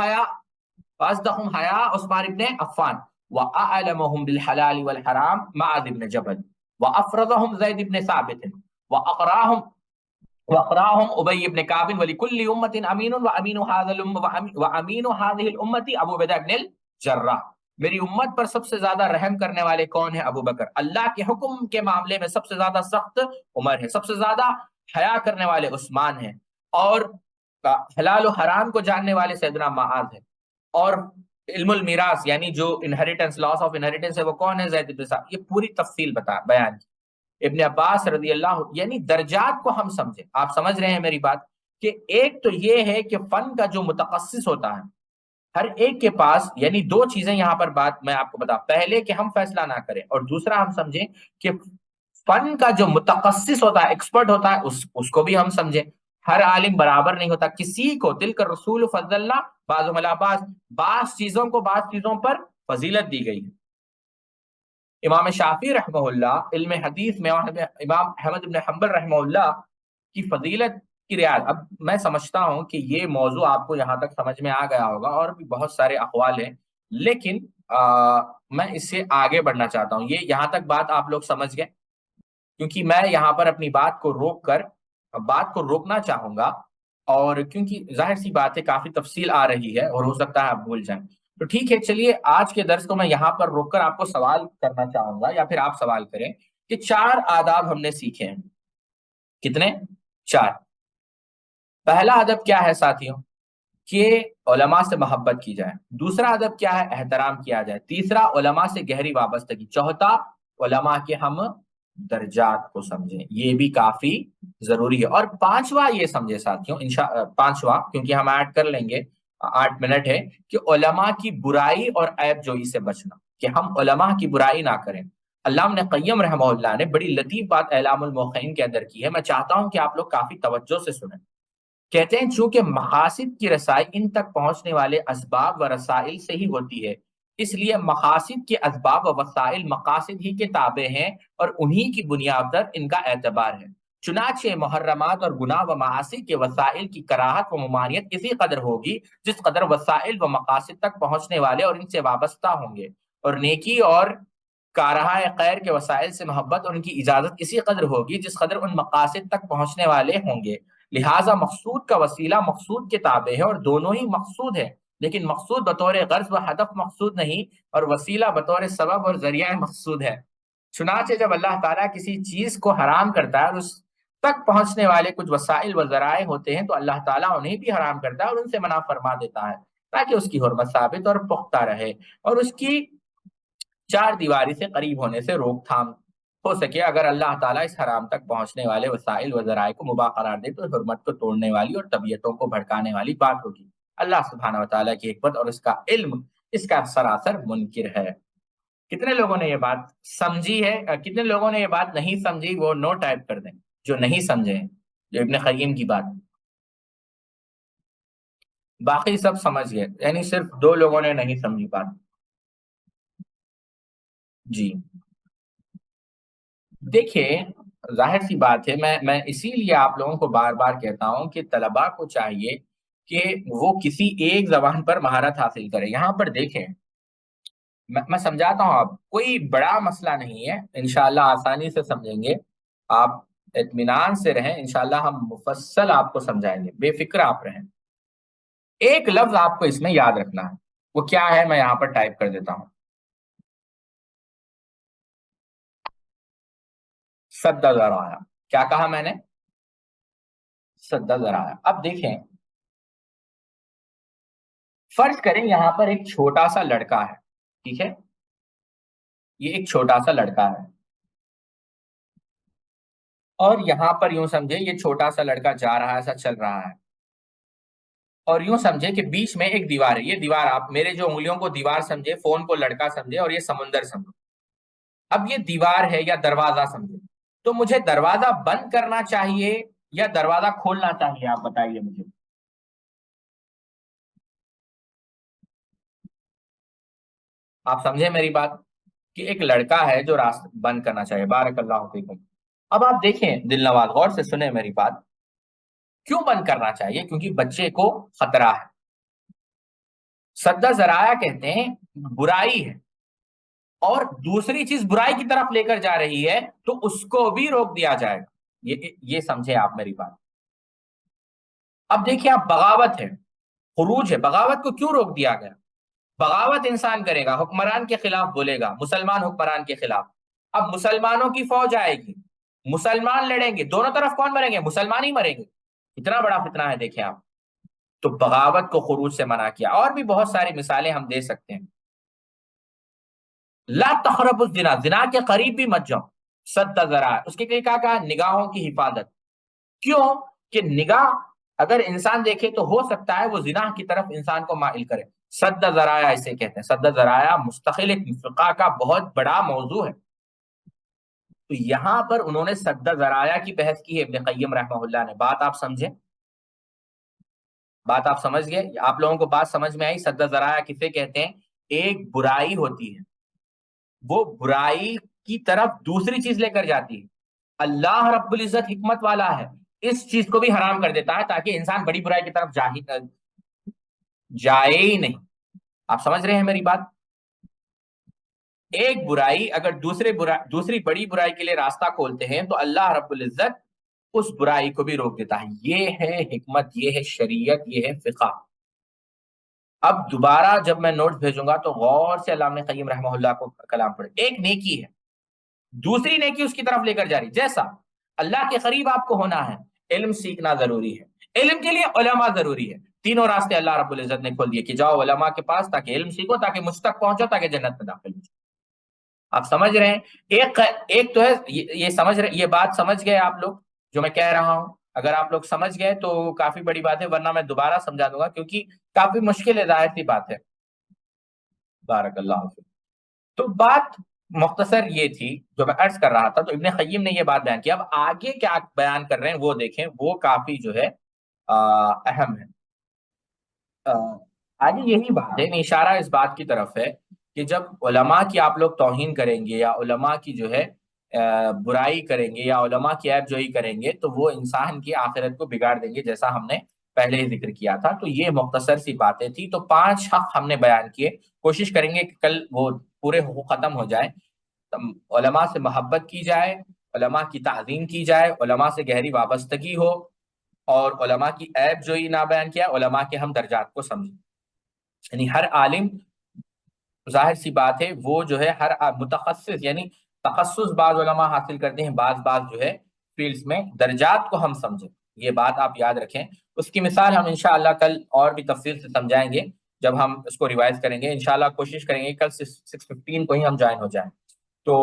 حیا عثمان بن عفان واعلمهم بالحلال والحرام معاذ بن جبل وافرضهم زید بن ثابت واقراهم ابی بن کعب ولکل امت امین وامین هذه الامه ابو عبیدہ بن الجراح۔ میری امت پر سب سے زیادہ رحم کرنے والے کون ہیں؟ ابو بکر۔ اللہ کے حکم کے معاملے میں سب سے زیادہ سخت عمر ہے، سب سے زیادہ حیا کرنے والے عثمان ہیں، اور حلال و حرام کو جاننے والے سیدنا معاذ ہیں، اور علم المیراث یعنی جو انہیریٹنس، لاس آف انہیریٹنس ہے، وہ کون ہے؟ زید بن ثابت۔ یہ پوری تفصیل بیان کی۔ ابن عباس رضی اللہ، یعنی درجات کو ہم سمجھیں۔ آپ سمجھ رہے ہیں میری بات؟ کہ ایک تو یہ ہے کہ فن کا جو متخصص ہوتا ہے ہر ایک کے پاس، یعنی دو چیزیں یہاں پر بات میں آپ کو بتا، پہلے کہ ہم فیصلہ نہ کریں، اور دوسرا ہم سمجھیں کہ فن کا جو متخصص ہوتا ہے، ایکسپرٹ ہوتا ہے، اس کو بھی ہم سمجھیں۔ ہر عالم برابر نہیں ہوتا، کسی کو تلک الرسول فضلنا بعضهم علی بعض، بعض چیزوں کو بعض چیزوں پر فضیلت دی گئی ہے۔ امام شافعی رحمہ اللہ علم حدیث میں، امام احمد بن حنبل رحمہ اللہ کی فضیلت کی رعایت، اب میں سمجھتا ہوں کہ یہ موضوع آپ کو یہاں تک سمجھ میں آ گیا ہوگا، اور بھی بہت سارے اقوال ہیں، لیکن میں اس سے آگے بڑھنا چاہتا ہوں۔ یہ یہاں تک بات آپ لوگ سمجھ گئے؟ کیونکہ میں یہاں پر اپنی بات کو روکنا چاہوں گا، اور کیونکہ ظاہر سی بات ہے کافی تفصیل آ رہی ہے، اور ہو سکتا ہے آپ بھول جائیں۔ تو ٹھیک ہے، چلیے آج کے درس کو میں یہاں پر روک کر آپ کو سوال کرنا چاہوں گا، یا پھر آپ سوال کریں کہ 4 آداب ہم نے سیکھے ہیں۔ کتنے؟ 4۔ پہلا ادب کیا ہے ساتھیوں؟ کہ علماء سے محبت کی جائے۔ دوسرا ادب کیا ہے؟ احترام کیا جائے۔ تیسرا، علماء سے گہری وابستگی۔ چوتھا، علماء کے ہم درجات کو سمجھیں، یہ بھی کافی ضروری ہے۔ اور پانچواں یہ سمجھے ساتھیوں، پانچواں کیونکہ ہم ایڈ کر لیں گے، 8 منٹ ہے، کہ علماء کی برائی اور عیب جوئی سے بچنا، کہ ہم علماء کی برائی نہ کریں۔ علامہ ابن قیم رحمہ اللہ نے بڑی لطیف بات اعلام الموقعین کے اندر کی ہے، میں چاہتا ہوں کہ آپ لوگ کافی توجہ سے سنیں۔ کہتے ہیں چونکہ مقاصد کی رسائی ان تک پہنچنے والے اسباب و رسائل سے ہی ہوتی ہے، اس لیے مقاصد کے اسباب و وسائل مقاصد ہی کے تابع ہیں، اور انہی کی بنیاد پر ان کا اعتبار ہے۔ چنانچہ محرمات اور گناہ و معاصی کے وسائل کی کراہت و ممانعت اسی قدر ہوگی جس قدر وسائل و مقاصد تک پہنچنے والے اور ان سے وابستہ ہوں گے، اور نیکی اور کارہائے خیر کے وسائل سے محبت اور ان کی اجازت اسی قدر ہوگی جس قدر ان مقاصد تک پہنچنے والے ہوں گے۔ لہٰذا مقصود کا وسیلہ مقصود کے تابع ہے، اور دونوں ہی مقصود ہیں، لیکن مقصود بطور غرض و ہدف مقصود نہیں، اور وسیلہ بطور سبب اور ذریعہ مقصود ہے۔ چنانچہ جب اللہ تعالیٰ کسی چیز کو حرام کرتا ہے اور اس تک پہنچنے والے کچھ وسائل و ذرائع ہوتے ہیں، تو اللہ تعالیٰ انہیں بھی حرام کرتا ہے اور ان سے منع فرما دیتا ہے، تاکہ اس کی حرمت ثابت اور پختہ رہے، اور اس کی 4 دیواری سے قریب ہونے سے روک تھام ہو سکے۔ اگر اللہ تعالیٰ اس حرام تک پہنچنے والے وسائل و ذرائع کو مباح قرار دے تو حرمت کو توڑنے والی اور طبیعتوں کو بھڑکانے والی بات ہوگی۔ اللہ سبحانہ و تعالیٰ کی حکمت اور اس کا علم اس کا سراسر منکر ہے۔ کتنے لوگوں نے یہ بات سمجھی ہے؟ کتنے لوگوں نے یہ بات نہیں سمجھی؟ وہ نو ٹائپ کر دیں جو نہیں سمجھے ہیں، جو ابن قیم کی بات۔ باقی سب سمجھ گئے، یعنی صرف 2 لوگوں نے نہیں سمجھی بات۔ جی دیکھیے، ظاہر سی بات ہے، میں اسی لیے آپ لوگوں کو بار بار کہتا ہوں کہ طلباء کو چاہیے کہ وہ کسی ایک زبان پر مہارت حاصل کرے۔ یہاں پر دیکھیں، میں سمجھاتا ہوں، آپ کوئی بڑا مسئلہ نہیں ہے، انشاءاللہ آسانی سے سمجھیں گے آپ، اطمینان سے رہیں، انشاءاللہ ہم مفصل آپ کو سمجھائیں گے، بے فکر آپ رہیں۔ ایک لفظ آپ کو اس میں یاد رکھنا ہے، وہ کیا ہے میں یہاں پر ٹائپ کر دیتا ہوں۔ سد ذرائع، کیا کہا میں نے؟ سدا ذرائع. اب دیکھیں، فرض کریں یہاں پر ایک چھوٹا سا لڑکا ہے، ٹھیک ہے، یہ ایک چھوٹا سا لڑکا ہے، اور یہاں پر یوں سمجھے یہ چھوٹا سا لڑکا جا رہا ہے، ایسا چل رہا ہے، اور یوں سمجھے کہ بیچ میں ایک دیوار ہے. یہ دیوار، آپ میرے جو انگلیوں کو دیوار سمجھے، فون کو لڑکا سمجھے، اور یہ سمندر سمجھے. اب یہ دیوار ہے یا دروازہ سمجھے، تو مجھے دروازہ بند کرنا چاہیے یا دروازہ کھولنا چاہیے؟ آپ بتائیے مجھے. آپ سمجھے میری بات، کہ ایک لڑکا ہے جو راستہ بند کرنا چاہیے. بارک اللہ فیکم. اب آپ دیکھیں دل نواز، غور سے سنیں میری بات. کیوں بند کرنا چاہیے؟ کیونکہ بچے کو خطرہ ہے. سدا ذرائع کہتے ہیں برائی ہے، اور دوسری چیز برائی کی طرف لے کر جا رہی ہے تو اس کو بھی روک دیا جائے گا. یہ سمجھیں آپ میری بات. اب دیکھیں، آپ بغاوت ہے، خروج ہے، بغاوت کو کیوں روک دیا گیا؟ بغاوت انسان کرے گا، حکمران کے خلاف بولے گا، مسلمان حکمران کے خلاف. اب مسلمانوں کی فوج آئے گی، مسلمان لڑیں گے، دونوں طرف کون مریں گے؟ مسلمان ہی مریں گے. اتنا بڑا فتنہ ہے، دیکھیں آپ. تو بغاوت کو خروج سے منع کیا. اور بھی بہت ساری مثالیں ہم دے سکتے ہیں. لا تقربوا الزنا، زنا کے قریب بھی مت جاؤ. سد ذرائع، اس کے لیے کیا کہا؟ نگاہوں کی حفاظت. کیوں؟ کہ نگاہ اگر انسان دیکھے تو ہو سکتا ہے وہ زنا کی طرف انسان کو مائل کرے. سد ذرائع اسے کہتے ہیں. سد ذرائع مستقل ایک فقہ کا بہت بڑا موضوع ہے. تو یہاں پر انہوں نے سد ذرائع کی بحث کی ہے ابن قیم رحمہ اللہ نے. بات آپ سمجھیں، بات آپ سمجھ گئے؟ آپ لوگوں کو بات سمجھ میں آئی؟ سد ذرائع کسے کہتے ہیں؟ ایک برائی ہوتی ہے، وہ برائی کی طرف دوسری چیز لے کر جاتی ہے. اللہ رب العزت حکمت والا ہے، اس چیز کو بھی حرام کر دیتا ہے تاکہ انسان بڑی برائی کی طرف جائے ہی نہیں. آپ سمجھ رہے ہیں میری بات؟ ایک برائی اگر دوسری بڑی برائی کے لیے راستہ کھولتے ہیں تو اللہ رب العزت اس برائی کو بھی روک دیتا ہے. یہ ہے حکمت، یہ ہے شریعت، یہ ہے فقہ. اب دوبارہ جب میں نوٹ بھیجوں گا تو غور سے علامہ قیم رحمہ اللہ کو کلام پڑھے. ایک نیکی ہے، دوسری نیکی اس کی طرف لے کر جا رہی. جیسا اللہ کے قریب آپ کو ہونا ہے، علم سیکھنا ضروری ہے، علم کے لیے علماء ضروری ہے. تینوں راستے اللہ رب العزت نے کھول دیے کہ جاؤ علماء کے پاس تاکہ علم سیکھو، تاکہ مجھ تک پہنچو، تاکہ جنت میں داخل ہو. آپ سمجھ رہے ہیں؟ ایک تو ہے یہ سمجھ رہے، یہ بات سمجھ گئے آپ لوگ جو میں کہہ رہا ہوں؟ اگر آپ لوگ سمجھ گئے تو کافی بڑی بات ہے، ورنہ میں دوبارہ سمجھا دوں گا کیونکہ کافی مشکل ہے، ظاہر سی بات ہے. بارک اللہ فیک. تو بات مختصر یہ تھی جو میں عرض کر رہا تھا. تو ابن قیم نے یہ بات بیان کی. اب آگے کیا بیان کر رہے ہیں وہ دیکھیں، وہ کافی جو ہے اہم ہے. آگے یہی بات ہے، اشارہ اس بات کی طرف ہے کہ جب علماء کی آپ لوگ توہین کریں گے یا علماء کی جو ہے برائی کریں گے یا علماء کی عیب جوئی کریں گے تو وہ انسان کی آخرت کو بگاڑ دیں گے، جیسا ہم نے پہلے ہی ذکر کیا تھا. تو یہ مختصر سی باتیں تھی. تو 5 حق ہم نے بیان کیے. کوشش کریں گے کہ کل وہ پورے حقوق ختم ہو جائیں. علماء سے محبت کی جائے، علماء کی تعظیم کی جائے، علماء سے گہری وابستگی ہو، اور علماء کی عیب جوئی نہ بیان کیا، علماء کے ہم درجات کو سمجھیں. یعنی ہر عالم، ظاہر سی بات ہے وہ جو ہے ہر متخصص، یعنی تخصص بعض علماء حاصل کرتے ہیں، بعض جو ہے فیلڈز میں، درجات کو ہم سمجھیں. یہ بات آپ یاد رکھیں. اس کی مثال ہم انشاءاللہ کل اور بھی تفصیل سے سمجھائیں گے جب ہم اس کو ریوائز کریں گے. انشاءاللہ کوشش کریں گے کل 6:15 کو ہی ہم جوائن ہو جائیں. تو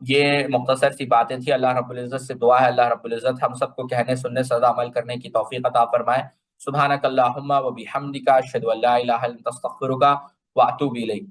یہ مختصر سی باتیں تھی. اللہ رب العزت سے دعا ہے اللہ رب العزت ہم سب کو کہنے سننے سزا عمل کرنے کی توفیق عطا فرمائے. سبحانک اللہم و بحمدک، اشہد ان لا الہ الا انت، استغفرک و اتوب الیک.